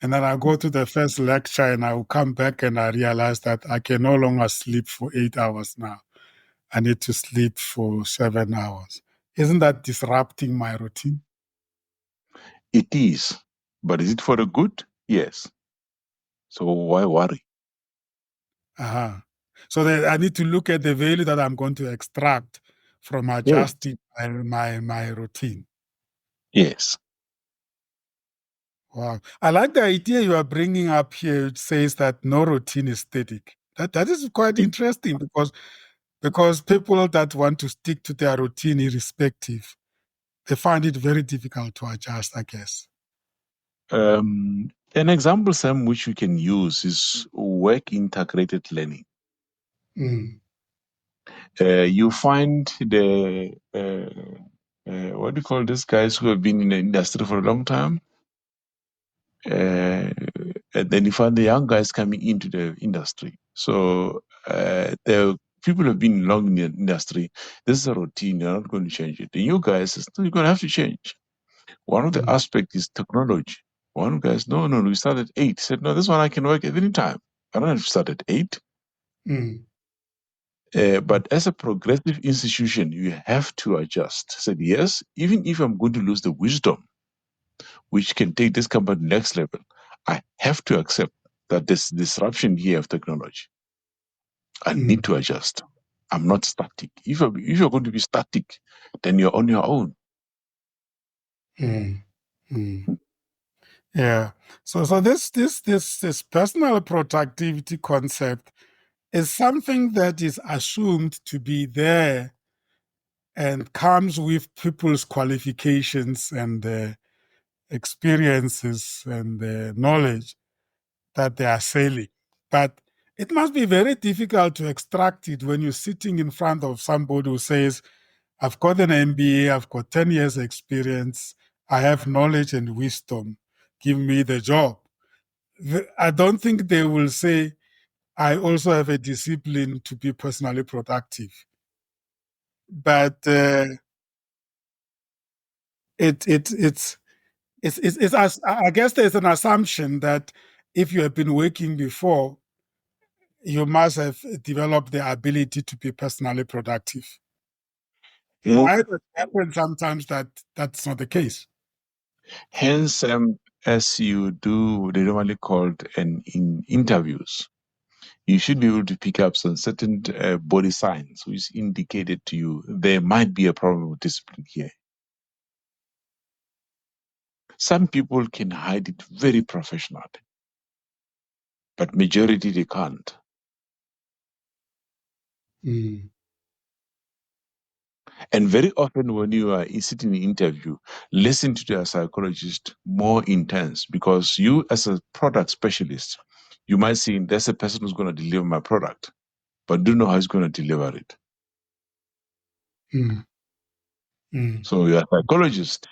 and then I go to the first lecture and I will come back and I realize that I can no longer sleep for 8 hours now. I need to sleep for 7 hours. Isn't that disrupting my routine? It is. But is it for the good? Yes. So why worry? So I need to look at the value that I'm going to extract from adjusting my routine. Yes. Wow. I like the idea you are bringing up here. It says that no routine is static. That is quite interesting because people that want to stick to their routine irrespective, they find it very difficult to adjust, I guess. An example, Sam, which we can use is work integrated learning. You find the what do you call these guys who have been in the industry for a long time? And then you find the young guys coming into the industry. So the people who have been long in the industry, this is a routine, you're not going to change it. The new guys, you're going to have to change. One of the aspects is technology. One guy says, no, we start at 8. He said, no, this one I can work at any time. I don't have to start at 8. But as a progressive institution, you have to adjust. I said, yes, even if I'm going to lose the wisdom, which can take this company next level, I have to accept that there's disruption here of technology. I need to adjust. I'm not static. If you're going to be static, then you're on your own. Yeah. So this personal productivity concept is something that is assumed to be there and comes with people's qualifications and experiences and knowledge that they are selling. But it must be very difficult to extract it when you're sitting in front of somebody who says, I've got an MBA, I've got 10 years experience, I have knowledge and wisdom, give me the job. I don't think they will say, I also have a discipline to be personally productive. But it's I guess there's an assumption that if you have been working before, you must have developed the ability to be personally productive. Why does it happen sometimes that that's not the case? Hence, as you do the normally called in interviews, you should be able to pick up some certain body signs which indicated to you there might be a problem with discipline here. Some people can hide it very professionally, but majority they can't. And very often when you are sitting in an interview, listen to the psychologist more intense, because you as a product specialist, you might see there's a person who's going to deliver my product, but don't know how he's going to deliver it. So you're a psychologist.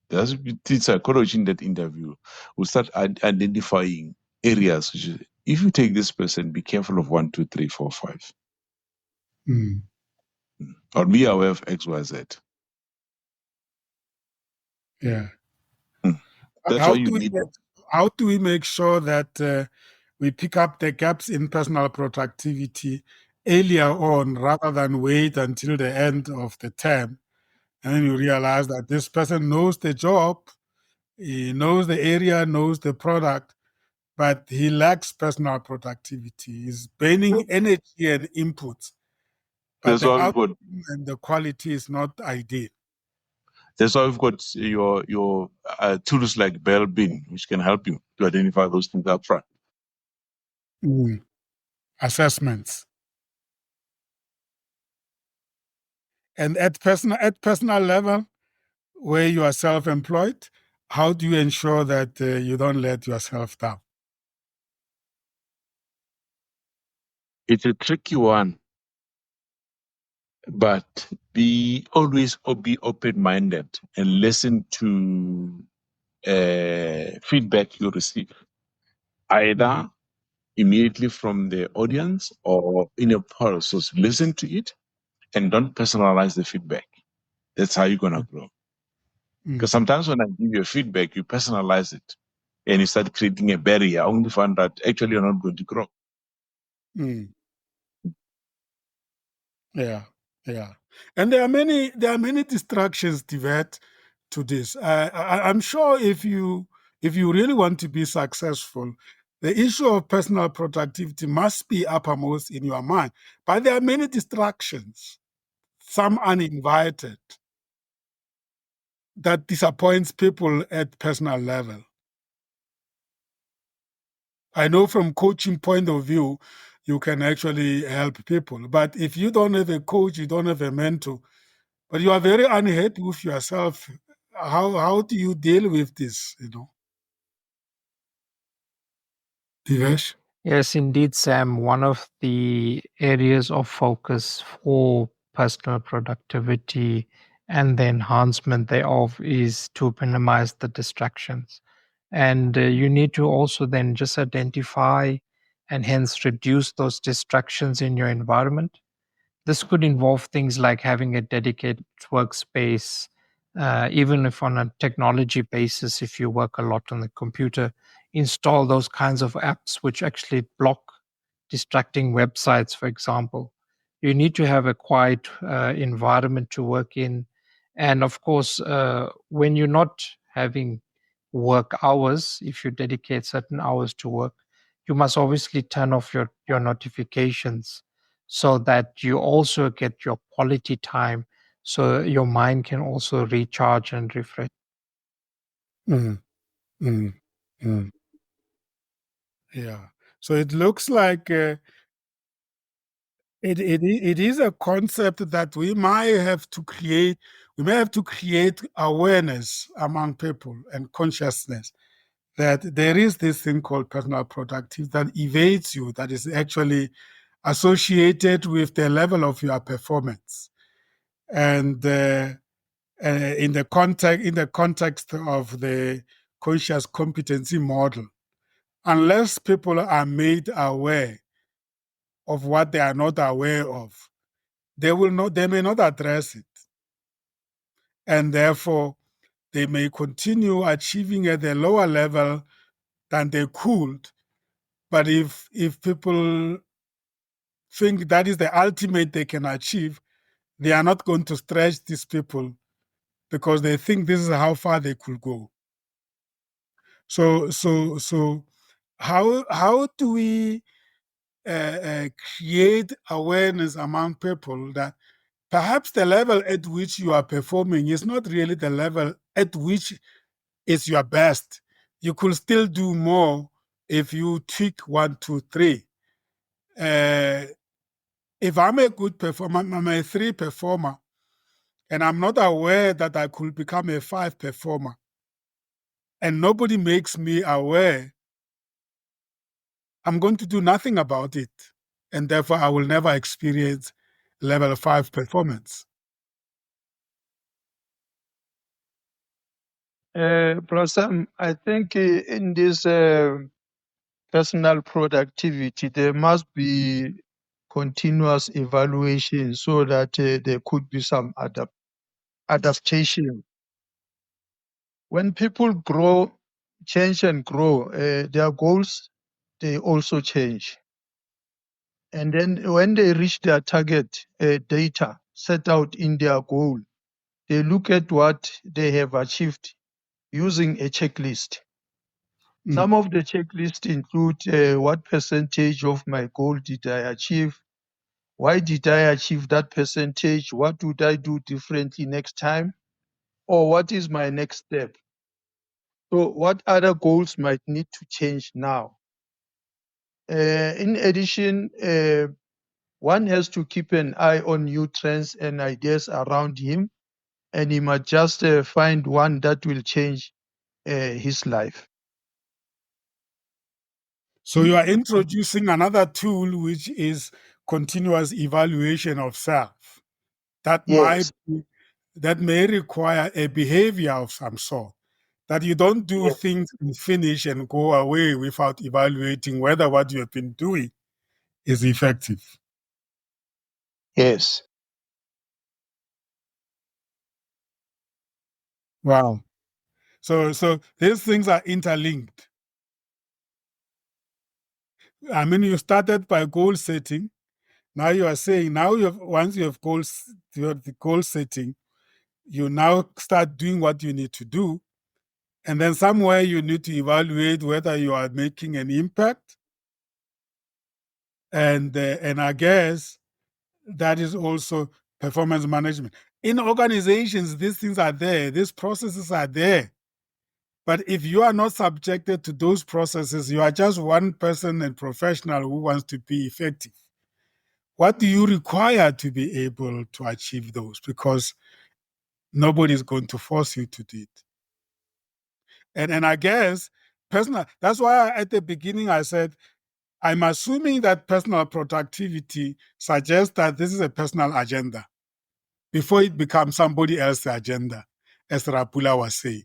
There's psychology in that interview. We'll start identifying areas which if you take this person, be careful of 1, 2, 3, 4, 5. Mm. Or be aware of X, Y, Z. Yeah. That's How why you do we need. how do we make sure that we pick up the gaps in personal productivity earlier on rather than wait until the end of the term? And then you realize that this person knows the job, he knows the area, knows the product, but he lacks personal productivity. He's burning energy and input, but That's the why we've outcome got. and the quality is not ideal. That's why we've got your tools like Bell Bin, which can help you to identify those things up front. Mm. Assessments. And at personal level, where you are self-employed, how do you ensure that you don't let yourself down? It's a tricky one, but always be open-minded and listen to feedback you receive, either immediately from the audience or in a pulse. So listen to it and don't personalize the feedback. That's how you're gonna grow. Because sometimes when I give you a feedback, you personalize it and you start creating a barrier, only find that actually you're not going to grow. Mm. Yeah, yeah. And there are many distractions, Tivet, to this. I'm sure if you really want to be successful, the issue of personal productivity must be uppermost in your mind. But there are many distractions, some uninvited, that disappoints people at personal level. I know from coaching point of view, you can actually help people. But if you don't have a coach, you don't have a mentor, but you are very unhappy with yourself, how do you deal with this, Divesh? Yes, indeed, Sam. One of the areas of focus for personal productivity and the enhancement thereof is to minimize the distractions. And you need to also then just identify and hence reduce those distractions in your environment. This could involve things like having a dedicated workspace, even if on a technology basis, if you work a lot on the computer, install those kinds of apps which actually block distracting websites, for example. You need to have a quiet environment to work in. And of course, when you're not having work hours, if you dedicate certain hours to work, you must obviously turn off your notifications so that you also get your quality time so your mind can also recharge and refresh. Mm, mm, mm. Yeah. So it looks like it is a concept that we might have to create. We may have to create awareness among people and consciousness that there is this thing called personal productivity that evades you, that is actually associated with the level of your performance. And in the context of the conscious competency model, unless people are made aware of what they are not aware of, they may not address it. And therefore, they may continue achieving at a lower level than they could. But if people think that is the ultimate they can achieve, they are not going to stretch these people because they think this is how far they could go. So how do we create awareness among people that perhaps the level at which you are performing is not really the level at which is your best. You could still do more if you tweak 1, 2, 3. If I'm a good performer, I'm a 3 performer, and I'm not aware that I could become a 5 performer, and nobody makes me aware, I'm going to do nothing about it. And therefore, I will never experience level 5 performance. Brother Sam, I think in this personal productivity, there must be continuous evaluation so that there could be some adaptation. When people grow, change and grow, their goals, they also change. And then when they reach their target data set out in their goal, they look at what they have achieved using a checklist. Some of the checklists include what percentage of my goal did I achieve? Why did I achieve that percentage? What would I do differently next time? Or what is my next step? So what other goals might need to change now? In addition, one has to keep an eye on new trends and ideas around him, and he must just find one that will change his life. So you are introducing another tool, which is continuous evaluation of self. That Yes, that may require a behavior of some sort. That you don't do yes, things and finish and go away without evaluating whether what you have been doing is effective. yes. Wow. So these things are interlinked. I mean, you started by goal setting. Now you are saying once you have the goal setting, you now start doing what you need to do, and then somewhere you need to evaluate whether you are making an impact. And I guess that is also performance management. In organizations, these things are there, these processes are there. But if you are not subjected to those processes, you are just one person and professional who wants to be effective. What do you require to be able to achieve those? Because nobody is going to force you to do it. And I guess that's why at the beginning I said, I'm assuming that personal productivity suggests that this is a personal agenda before it becomes somebody else's agenda, as Rapula was saying.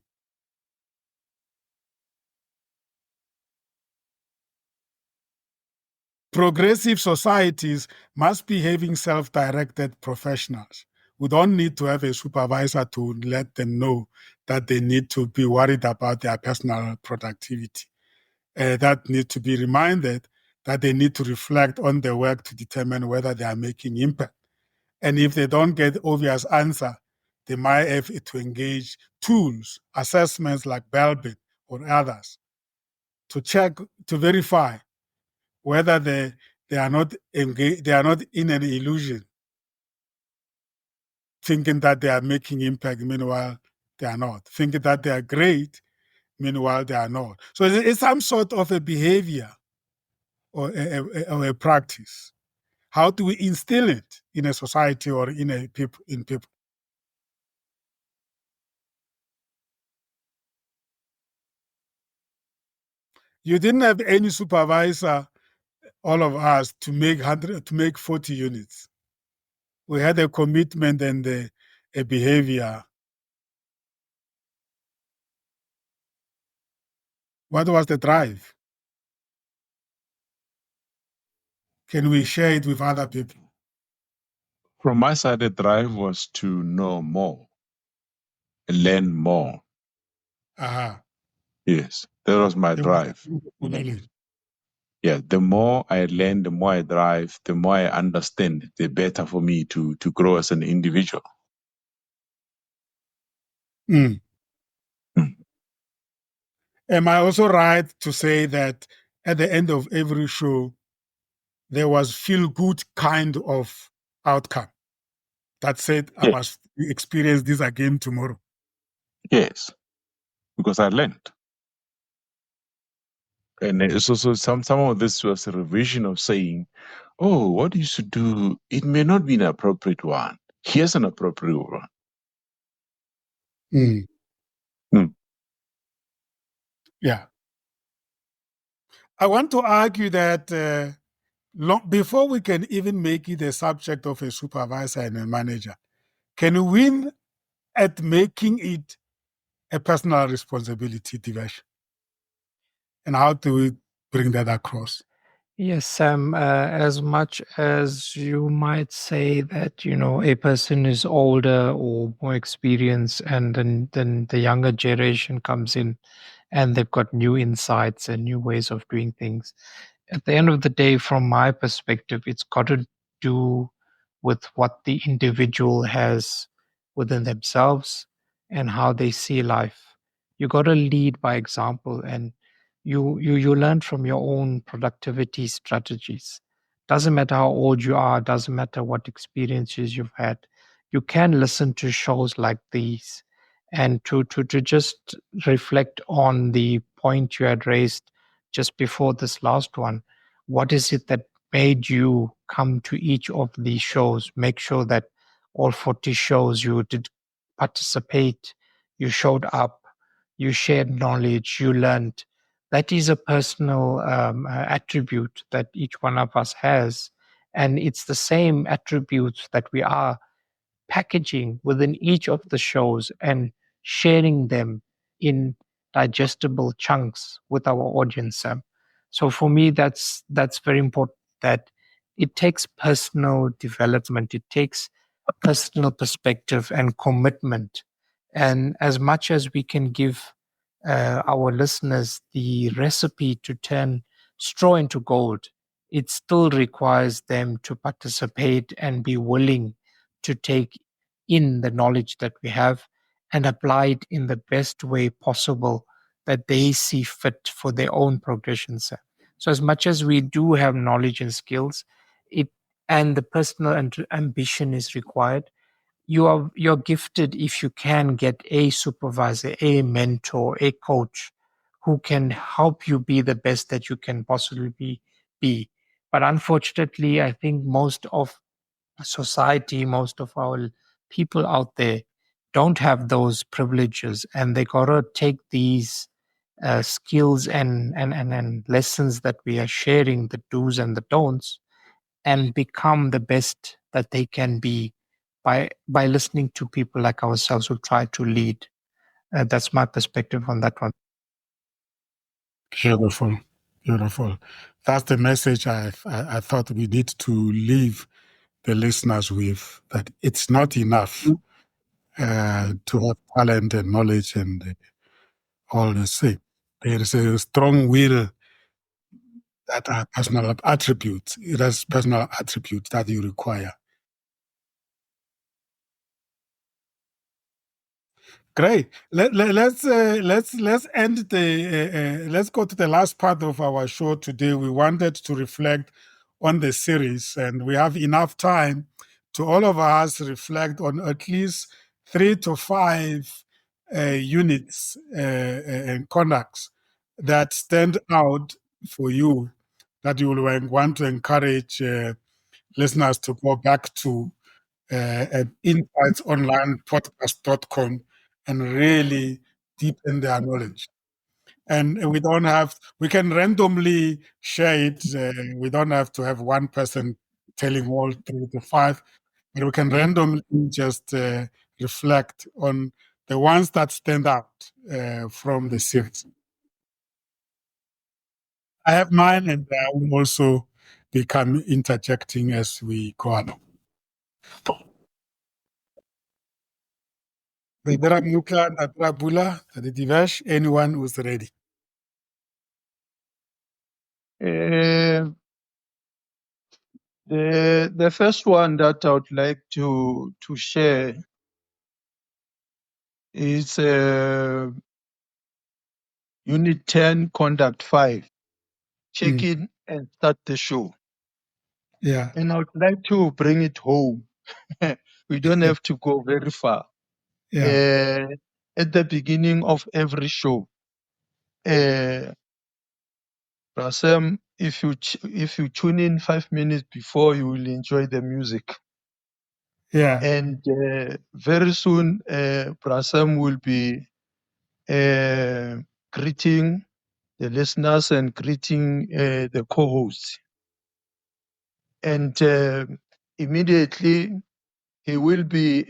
Progressive societies must be having self-directed professionals who don't need to have a supervisor to let them know that they need to be worried about their personal productivity. That need to be reminded that they need to reflect on their work to determine whether they are making impact. And if they don't get obvious answer, they might have to engage tools, assessments like Belbin or others to check, to verify whether they are not engaged, they are not in an illusion, thinking that they are making impact, meanwhile they are not, thinking that they are great, meanwhile they are not. So it's some sort of a behavior or a practice. How do we instill it in a society or in people? You didn't have any supervisor, all of us, to make 40 units. We had a commitment and a behavior. What was the drive? Can we share it with other people? From my side, the drive was to know more, learn more. Uh-huh. Yes, that was my drive. Yeah, the more I learn, the more I drive, the more I understand, the better for me to grow as an individual. Mm. Am I also right to say that at the end of every show, there was feel-good kind of outcome that said, I must experience this again tomorrow? Yes, because I learned. And it's also some of this was a revision of saying, oh, what you should do, it may not be an appropriate one. Here's an appropriate one. Mm. Mm. Yeah. I want to argue that before we can even make it a subject of a supervisor and a manager, can we win at making it a personal responsibility diversion? And how do we bring that across. Yes, Sam, as much as you might say that, a person is older or more experienced, and then the younger generation comes in and they've got new insights and new ways of doing things. At the end of the day, from my perspective, it's got to do with what the individual has within themselves and how they see life. You got to lead by example, and you learn from your own productivity strategies. Doesn't matter how old you are, doesn't matter what experiences you've had. You can listen to shows like these and to just reflect on the point you had raised just before this last one. What is it that made you come to each of these shows? Make sure that all 40 shows you did participate, you showed up, you shared knowledge, you learned. That is a personal attribute that each one of us has. And it's the same attributes that we are packaging within each of the shows and sharing them in digestible chunks with our audience, Sam. So for me, that's very important, that it takes personal development, it takes personal perspective and commitment. And as much as we can give our listeners the recipe to turn straw into gold, it still requires them to participate and be willing to take in the knowledge that we have and apply it in the best way possible that they see fit for their own progression, sir. So as much as we do have knowledge and skills, it and the personal ambition is required, you're gifted if you can get a supervisor, a mentor, a coach who can help you be the best that you can possibly be. But unfortunately, I think most of society, most of our people out there don't have those privileges, and they gotta take these skills and lessons that we are sharing, the do's and the don'ts, and become the best that they can be by listening to people like ourselves who try to lead. That's my perspective on that one. Beautiful, beautiful. That's the message I thought we need to leave the listeners with, that it's not enough to have talent and knowledge and all the same. There is a strong will that are personal attributes. It has personal attributes that you require. Great. Let's end the. Let's go to the last part of our show today. We wanted to reflect on the series, and we have enough time to all of us reflect on at least 3 to 5 units and conducts that stand out for you, that you will want to encourage listeners to go back to at insightsonlinepodcast.com and really deepen their knowledge. And we can randomly share it. We don't have to have one person telling all 3 to 5, but we can randomly just reflect on the ones that stand out from the series. I have mine, and I will also become interjecting as we go along. Muka, Bula, Divesh, anyone who's ready. The first one that I would like to share is Unit 10, Conduct 5. Check in and start the show. Yeah. And I would like to bring it home. We don't have to go very far. Yeah. At the beginning of every show, Rasem, if you tune in 5 minutes before, you will enjoy the music. Yeah. And very soon, Prasam will be greeting the listeners and greeting the co-hosts. And immediately, he will be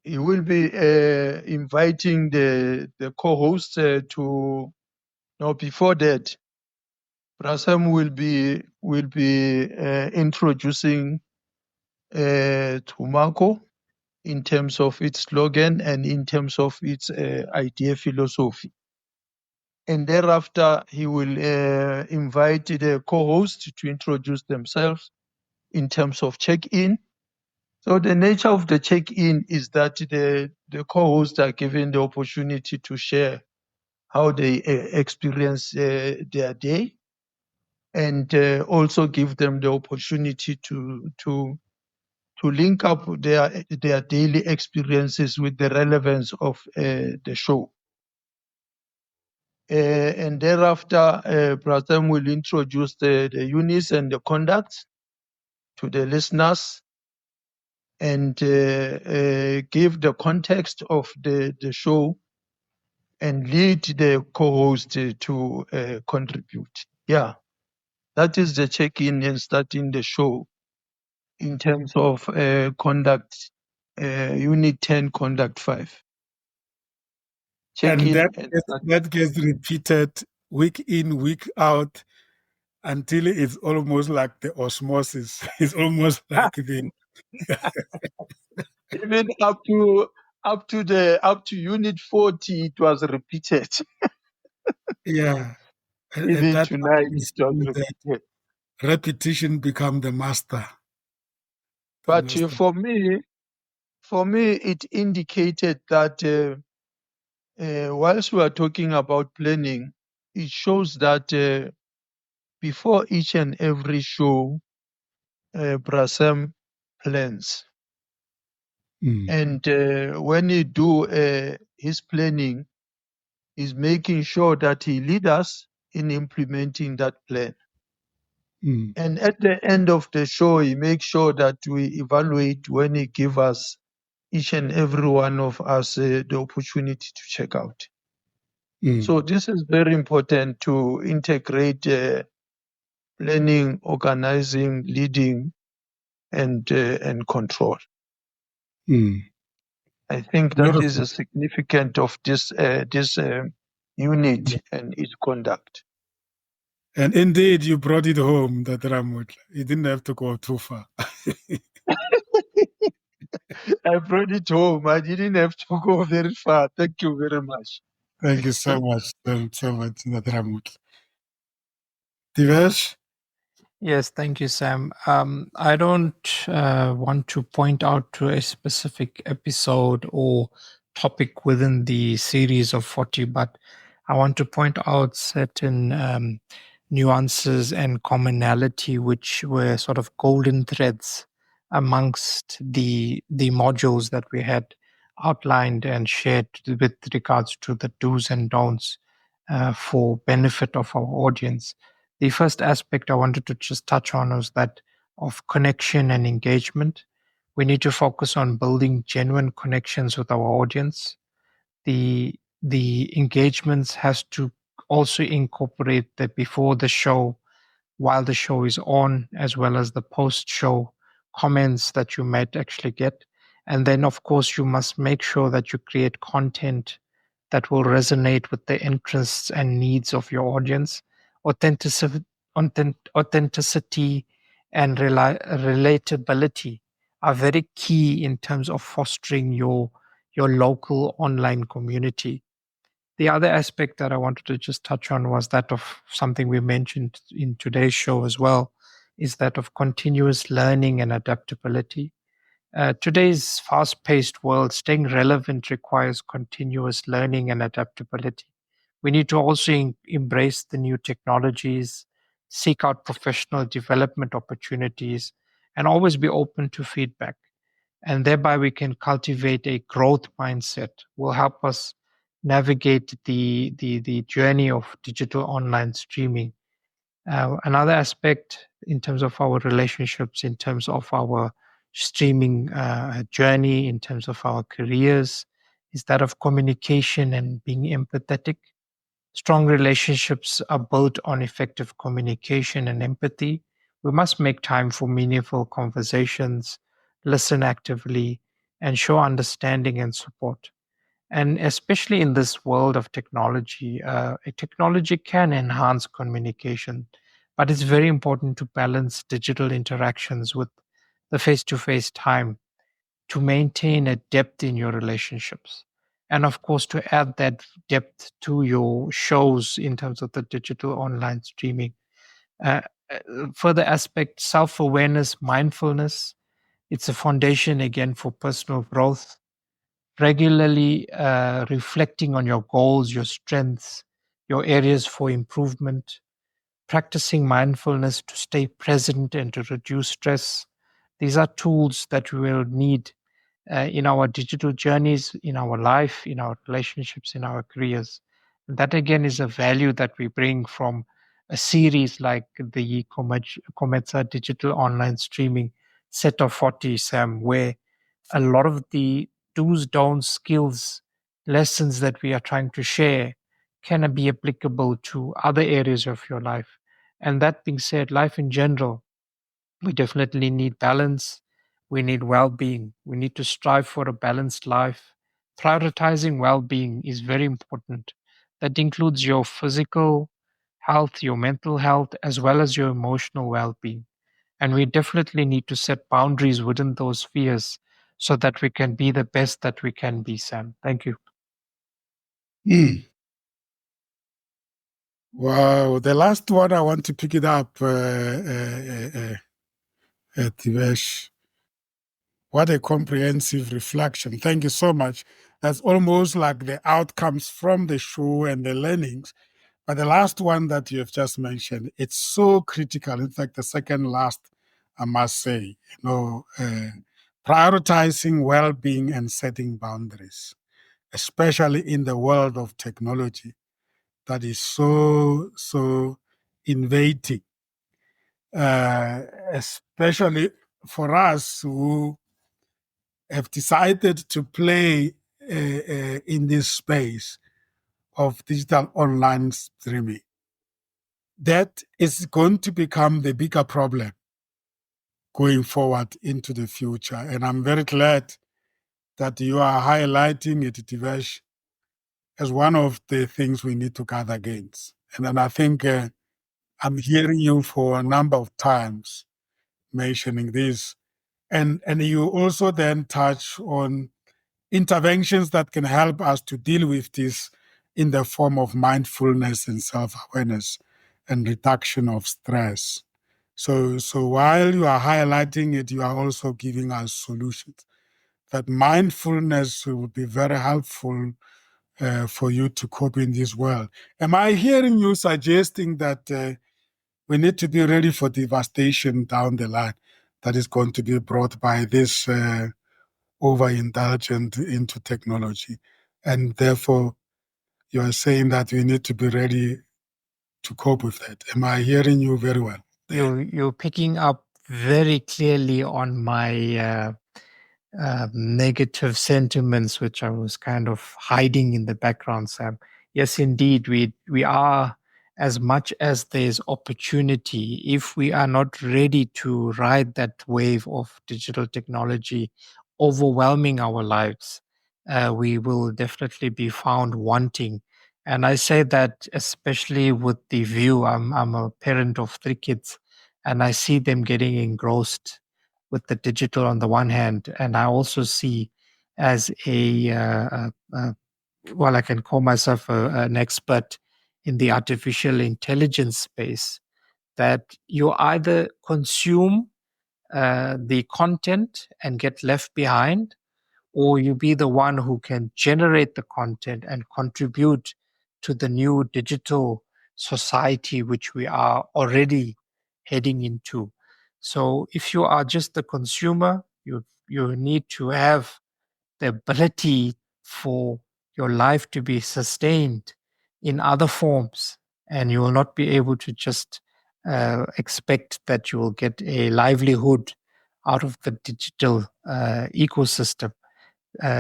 he will be inviting the co-host to. No, before that, Prasam will be introducing Tumako in terms of its slogan and in terms of its idea philosophy. And thereafter, he will invite the co-host to introduce themselves in terms of check-in. So the nature of the check-in is that the co-hosts are given the opportunity to share how they experience their day, and also give them the opportunity to link up their daily experiences with the relevance of the show. And thereafter, Pratham will introduce the units and the conduct to the listeners, and give the context of the show, and lead the co-host to contribute. Yeah, that is the check-in and starting the show in terms of conduct, Unit 10, Conduct 5. And Check-in that gets repeated week in, week out, until it's almost like the osmosis. It's almost like the even up to Unit 40, it was repeated. yeah. And Even that tonight, is it was that repeated. repetition become the master. But for me, it indicated that whilst we are talking about planning, it shows that before each and every show, Prasem plans. And when he do his planning, he's making sure that he lead us in implementing that plan. And at the end of the show, he makes sure that we evaluate when he give us, each and every one of us, the opportunity to check out. So this is very important to integrate planning, organizing, leading, and control. I think that is a significant of this unit and its conduct. And indeed, you brought it home, that Ramut. You didn't have to go too far. I brought it home. I didn't have to go very far. Thank you very much. Thank you so much, Ramut. Divesh? Yes, thank you, Sam. I don't want to point out to a specific episode or topic within the series of 40, but I want to point out certain nuances and commonality which were sort of golden threads amongst the modules that we had outlined and shared with regards to the do's and don'ts for benefit of our audience. The first aspect I wanted to just touch on was that of connection and engagement. We need to focus on building genuine connections with our audience. The engagements has to also incorporate the before the show, while the show is on, as well as the post-show comments that you might actually get. And then, of course, you must make sure that you create content that will resonate with the interests and needs of your audience. Authenticity and relatability are very key in terms of fostering your local online community. The other aspect that I wanted to just touch on was that of something we mentioned in today's show as well, is that of continuous learning and adaptability. Today's fast-paced world, staying relevant requires continuous learning and adaptability. We need to also embrace the new technologies, seek out professional development opportunities, and always be open to feedback. And thereby we can cultivate a growth mindset, will help us navigate the journey of digital online streaming. Another aspect in terms of our relationships, in terms of our streaming journey, in terms of our careers, is that of communication and being empathetic. Strong relationships are built on effective communication and empathy. We must make time for meaningful conversations, listen actively, and show understanding and support. And especially in this world of technology, technology can enhance communication, but it's very important to balance digital interactions with the face to face time to maintain a depth in your relationships. And of course, to add that depth to your shows in terms of the digital online streaming. Uh, Further aspect, self awareness, mindfulness, it's a foundation again for personal growth, regularly reflecting on your goals, your strengths, your areas for improvement, practicing mindfulness to stay present and to reduce stress. These are tools that we will need in our digital journeys, in our life, in our relationships, in our careers. And that again is a value that we bring from a series like the Cometsa digital online streaming set of 40, Sam, where a lot of the do's, don'ts, skills, lessons that we are trying to share can be applicable to other areas of your life. And that being said, life in general, we definitely need balance. We need well being. We need to strive for a balanced life. Prioritizing well being is very important. That includes your physical health, your mental health, as well as your emotional well being. And we definitely need to set boundaries within those spheres so that we can be the best that we can be, Sam. Thank you. Wow, the last one I want to pick it up, Tivesh. What a comprehensive reflection. Thank you so much. That's almost like the outcomes from the show and the learnings. But the last one that you have just mentioned, it's so critical. In fact, the second last, I must say, prioritizing well-being and setting boundaries, especially in the world of technology that is so invading, especially for us who have decided to play in this space of digital online streaming. That is going to become the bigger problem going forward into the future. And I'm very glad that you are highlighting it, Tivesh, as one of the things we need to guard against. And then I think I'm hearing you for a number of times mentioning this. And you also then touch on interventions that can help us to deal with this in the form of mindfulness and self-awareness and reduction of stress. So while you are highlighting it, you are also giving us solutions. That mindfulness will be very helpful for you to cope in this world. Am I hearing you suggesting that we need to be ready for devastation down the line that is going to be brought by this overindulgent into technology? And therefore, you are saying that we need to be ready to cope with that. Am I hearing you very well? You're picking up very clearly on my negative sentiments, which I was kind of hiding in the background, Sam. Yes, indeed, we are, as much as there's opportunity, if we are not ready to ride that wave of digital technology overwhelming our lives, we will definitely be found wanting. And I say that especially with the view, I'm a parent of 3 kids, and I see them getting engrossed with the digital on the one hand, and I also see as well, I can call myself an expert in the artificial intelligence space, that you either consume the content and get left behind, or you be the one who can generate the content and contribute to the new digital society which we are already heading into. So if you are just the consumer, you need to have the ability for your life to be sustained in other forms, and you will not be able to just expect that you will get a livelihood out of the digital ecosystem.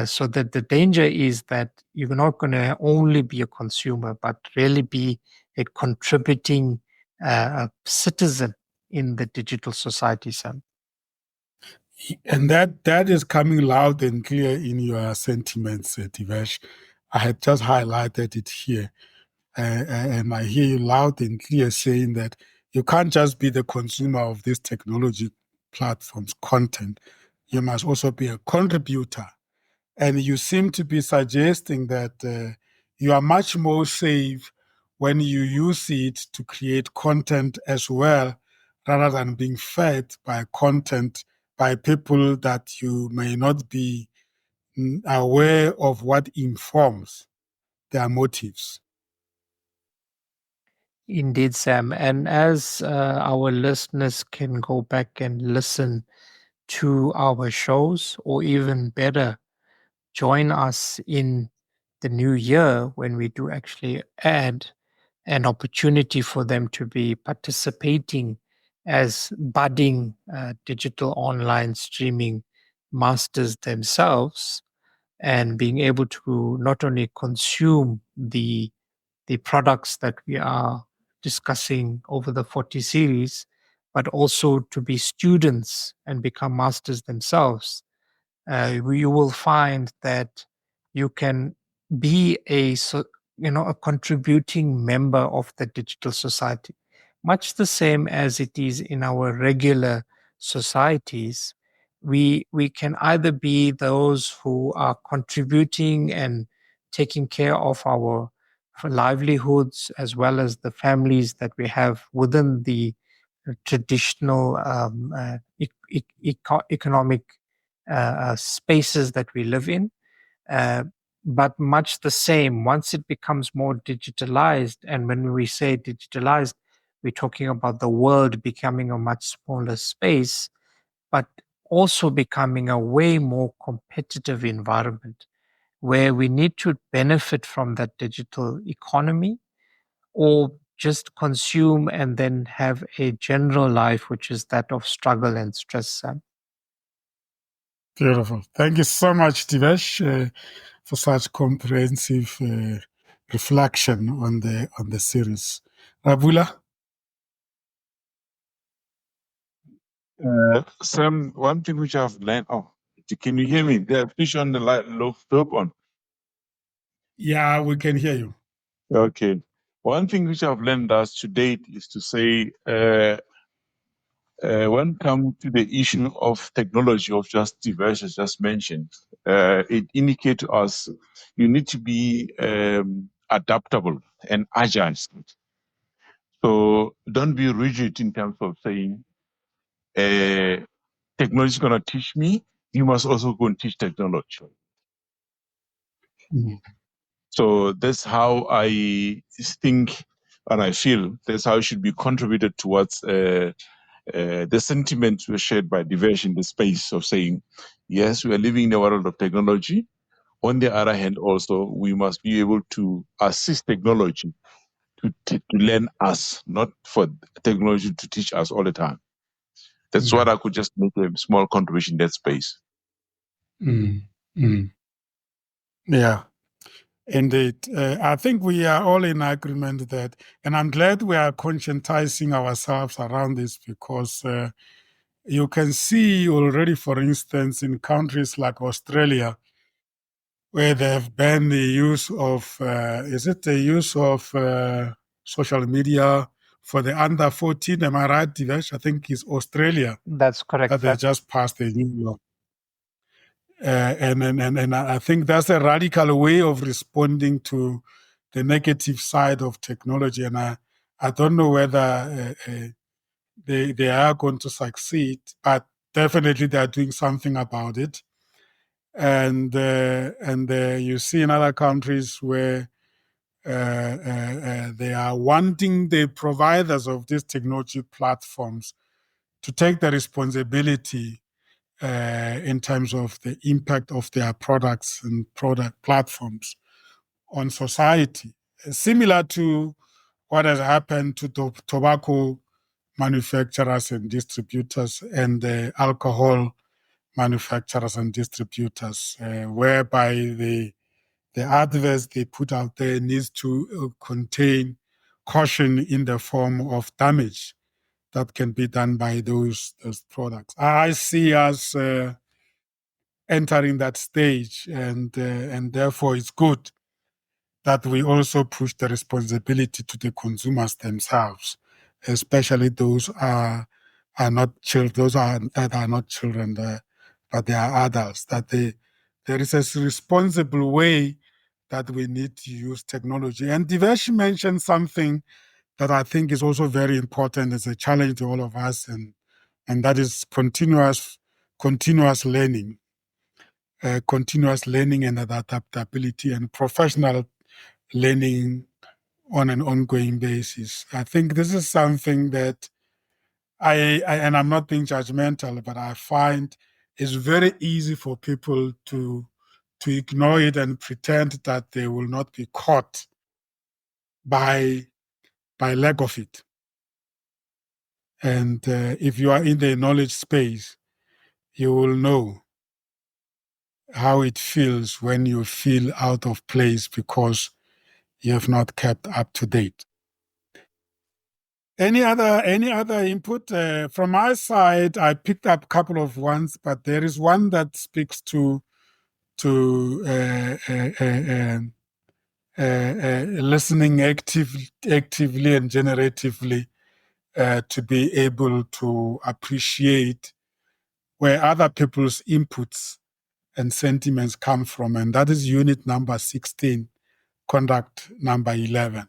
So that the danger is that you're not going to only be a consumer, but really be a contributing citizen in the digital society, Sam. And that is coming loud and clear in your sentiments, Divesh. I had just highlighted it here. And I hear you loud and clear saying that you can't just be the consumer of this technology platform's content. You must also be a contributor. And you seem to be suggesting that you are much more safe when you use it to create content as well, rather than being fed by content by people that you may not be aware of what informs their motives. Indeed, Sam. And as our listeners can go back and listen to our shows, or even better, join us in the new year when we do actually add an opportunity for them to be participating as budding digital online streaming masters themselves, and being able to not only consume the products that we are discussing over the 40 series, but also to be students and become masters themselves. You will find that you can be a contributing member of the digital society, much the same as it is in our regular societies. We can either be those who are contributing and taking care of our livelihoods, as well as the families that we have within the traditional economic spaces that we live in. Uh, but much the same, once it becomes more digitalized, and when we say digitalized, we're talking about the world becoming a much smaller space, but also becoming a way more competitive environment where we need to benefit from that digital economy, or just consume and then have a general life, which is that of struggle and stress, Sam. Beautiful. Thank you so much, Divesh, for such comprehensive reflection on the series. Rabula? Sam, one thing which I've learned. Oh, can you hear me? The fish on the light, low stop on. Yeah, we can hear you. Okay. One thing which I've learned as to date is to say, when it comes to the issue of technology, of just Divesh has just mentioned, it indicates to us you need to be adaptable and agile. So don't be rigid in terms of saying, technology is going to teach me, you must also go and teach technology. Mm. So that's how I think and I feel that's how it should be contributed towards the sentiment was shared by Divesh in the space of saying, yes, we are living in a world of technology. On the other hand, also, we must be able to assist technology to learn us, not for technology to teach us all the time. That's what I could just make a small contribution in that space. Mm. Mm. Yeah, indeed. I think we are all in agreement that, and I'm glad we are conscientizing ourselves around this, because you can see already, for instance, in countries like Australia, where they have banned the use of, social media for the under 14. Am I right, Divesh? I think it's Australia That's correct. that they just passed a new law. And I think that's a radical way of responding to the negative side of technology. And I don't know whether they are going to succeed, but definitely they are doing something about it. And you see in other countries where they are wanting the providers of these technology platforms to take the responsibility in terms of the impact of their products and product platforms on society. Similar to what has happened to tobacco manufacturers and distributors and the alcohol manufacturers and distributors, whereby the adverts they put out there needs to contain caution in the form of damage that can be done by those products. I see us entering that stage, and therefore it's good that we also push the responsibility to the consumers themselves, especially those are not children, that are not children, but they are adults. That there is a responsible way that we need to use technology. And Divesh mentioned something that I think is also very important as a challenge to all of us, and that is continuous learning. Continuous learning and adaptability and professional learning on an ongoing basis. I think this is something that and I'm not being judgmental, but I find it's very easy for people to ignore it and pretend that they will not be caught by lack of it. And if you are in the knowledge space, you will know how it feels when you feel out of place because you have not kept up to date. Any other input from my side? I picked up a couple of ones, but there is one that speaks to listening actively and generatively to be able to appreciate where other people's inputs and sentiments come from, and that is unit number 16, conduct number 11.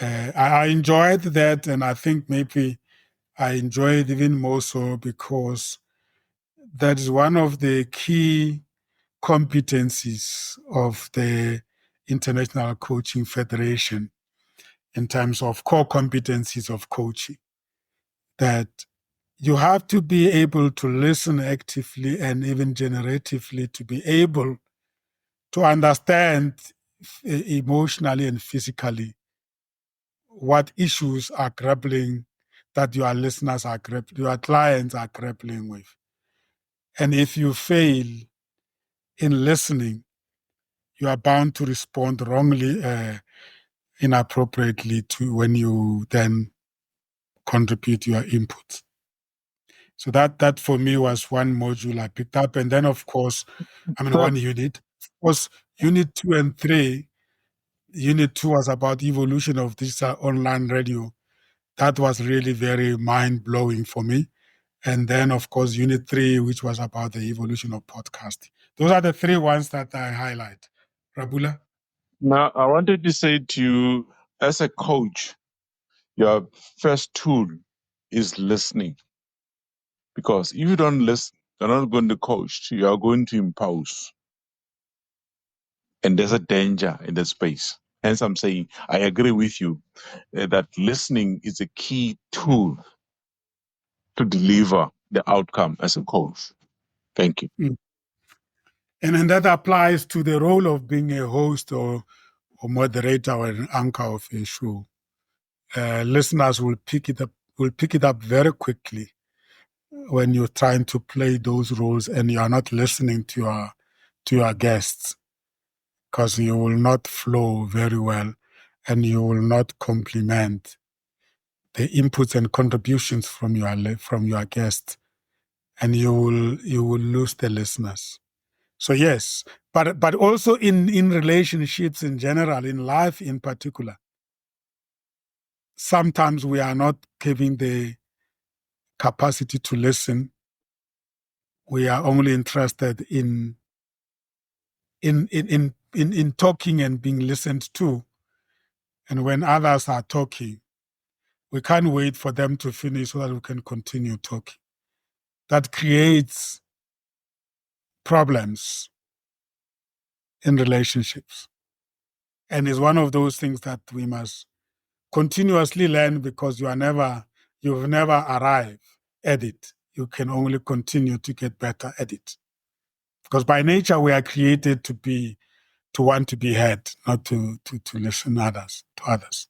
I enjoyed that, and I think maybe I enjoy it even more so because that is one of the key competencies of the International Coaching Federation in terms of core competencies of coaching, that you have to be able to listen actively and even generatively to be able to understand emotionally and physically what issues are grappling, that your listeners are grappling, your clients are grappling with. And if you fail in listening, you are bound to respond wrongly, inappropriately to when you then contribute your input. So that for me was one module I picked up. And then, of course, one unit. Of course, unit 2 and 3. Unit 2 was about evolution of digital online radio. That was really very mind-blowing for me. And then, of course, unit 3, which was about the evolution of podcasting. Those are the 3 ones that I highlight. Rabula? Now, I wanted to say to you, as a coach, your first tool is listening. Because if you don't listen, you're not going to coach, you are going to impose. And there's a danger in that space. Hence, I'm saying I agree with you that listening is a key tool to deliver the outcome as a coach. Thank you. And then that applies to the role of being a host or moderator or an anchor of a show. Listeners will pick it up very quickly when you're trying to play those roles and you are not listening to your guests, because you will not flow very well and you will not complement the inputs and contributions from your guests, and you will lose the listeners. So yes, but also in relationships in general, in life in particular, sometimes we are not given the capacity to listen. We are only interested in talking and being listened to. And when others are talking, we can't wait for them to finish so that we can continue talking. That creates problems in relationships. And is one of those things that we must continuously learn, because you've never arrived at it. You can only continue to get better at it. Because by nature we are created to want to be heard, not to listen to others.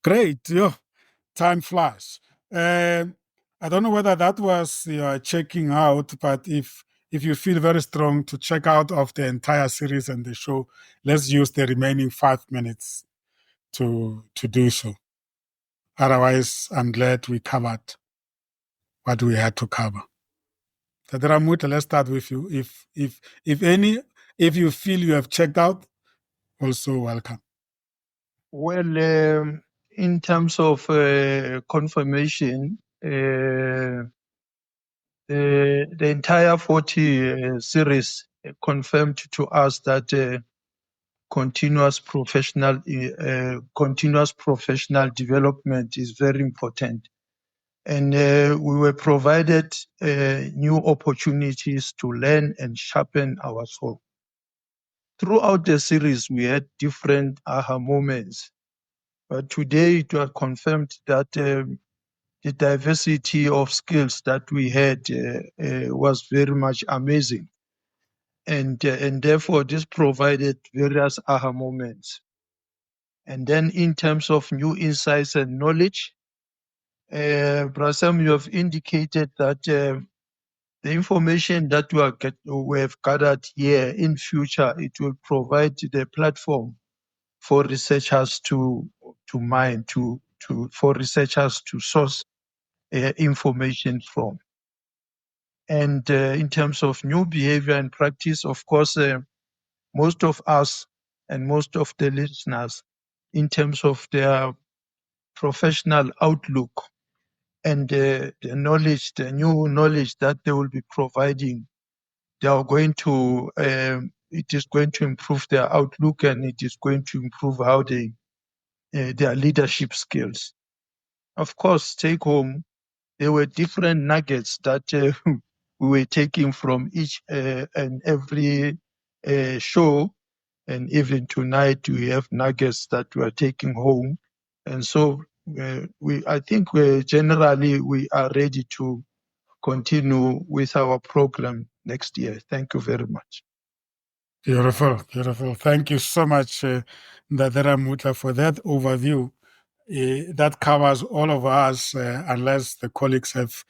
Great. Yeah. Time flies. I don't know whether that was checking out, but if you feel very strong to check out of the entire series and the show, let's use the remaining 5 minutes to do so. Otherwise, I'm glad we covered what we had to cover. Tadera Mutla, let's start with you. If you feel you have checked out, also welcome. Well, in terms of confirmation, the entire 40 series confirmed to us that continuous professional development is very important, and we were provided new opportunities to learn and sharpen our soul. Throughout the series, we had different aha moments, but today it was confirmed that the diversity of skills that we had was very much amazing. And therefore, this provided various aha moments. And then in terms of new insights and knowledge, Brasam, you have indicated that the information that we have gathered here in future, it will provide the platform for researchers to mine, for researchers to source information from. And in terms of new behavior and practice, of course, most of us and most of the listeners, in terms of their professional outlook and the knowledge, the new knowledge that they will be providing, they are going to, it is going to improve their outlook, and it is going to improve how they, their leadership skills. Of course, take home, there were different nuggets that we were taking from each and every show, and even tonight we have nuggets that we are taking home, and so I think generally we are ready to continue with our program next year. Thank you very much. Beautiful, beautiful. Thank you so much, Ndadera Mutla, for that overview. That covers all of us, unless the colleagues have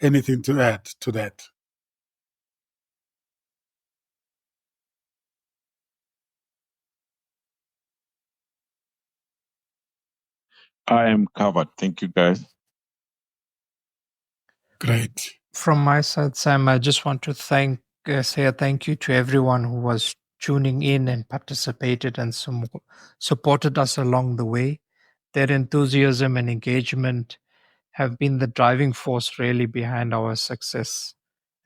anything to add to that. I am covered. Thank you, guys. Great. From my side, Sam, I just want to say a thank you to everyone who was tuning in and participated and supported us along the way. Their enthusiasm and engagement have been the driving force really behind our success.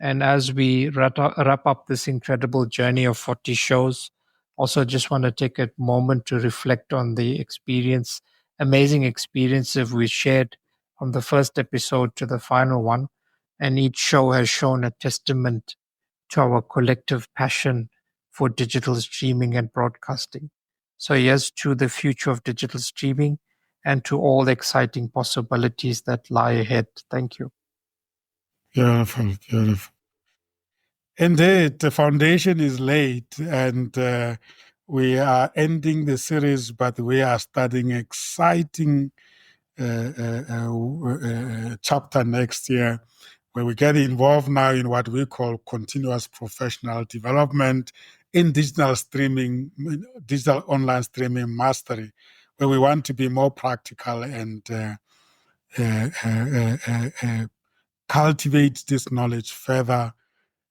And as we wrap up this incredible journey of 40 shows, also just want to take a moment to reflect on the amazing experiences we shared from the first episode to the final one. And each show has shown a testament to our collective passion for digital streaming and broadcasting. So, yes, to the future of digital streaming and to all the exciting possibilities that lie ahead. Thank you. Beautiful, beautiful. Indeed, the foundation is laid, and we are ending the series, but we are starting exciting chapter next year, where we get involved now in what we call continuous professional development in digital streaming, digital online streaming mastery, where we want to be more practical and cultivate this knowledge further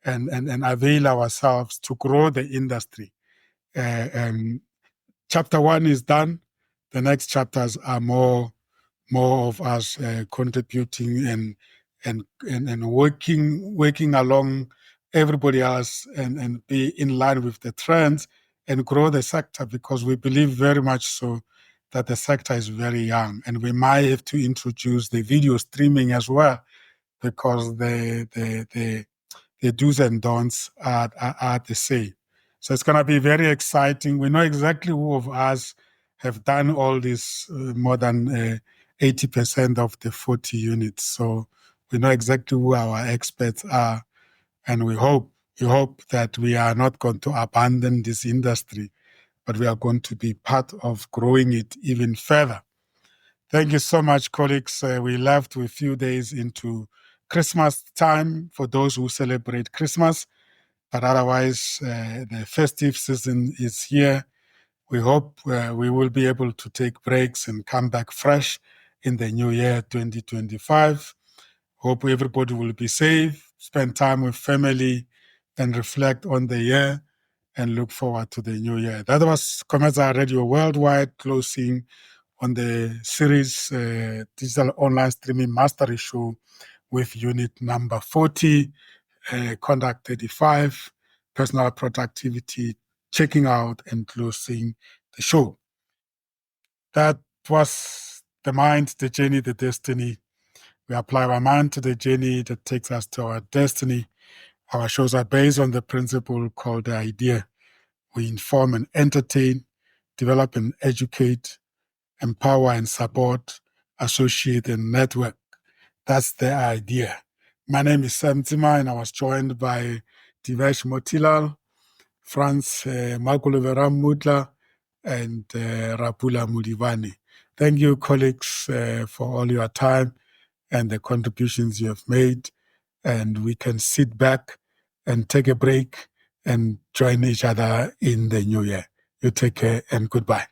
and avail ourselves to grow the industry. Chapter 1 is done. The next chapters are more of us contributing and working along everybody else and be in line with the trends and grow the sector, because we believe very much so that the sector is very young, and we might have to introduce the video streaming as well, because the do's and don'ts are the same. So it's going to be very exciting. We know exactly who of us have done all this, more than 80% of the 40 units. So we know exactly who our experts are, and we hope that we are not going to abandon this industry, but we are going to be part of growing it even further. Thank you so much, colleagues. We left with a few days into Christmas time for those who celebrate Christmas, but otherwise the festive season is here. We hope we will be able to take breaks and come back fresh in the new year 2025. Hope everybody will be safe, spend time with family, and reflect on the year and look forward to the new year. That was Comeza Radio Worldwide, closing on the series Digital Online Streaming Mastery Show with unit number 40, Conduct 35, Personal Productivity, checking out and closing the show. That was the mind, the journey, the destiny. We apply our mind to the journey that takes us to our destiny. Our shows are based on the principle called the idea. We inform and entertain, develop and educate, empower and support, associate and network. That's the idea. My name is Sam Tima, and I was joined by Divesh Motilal, Franz Makuleveram Mutla, and Rapula Mudivani. Thank you, colleagues, for all your time and the contributions you have made. And we can sit back and take a break and join each other in the new year. You take care and goodbye.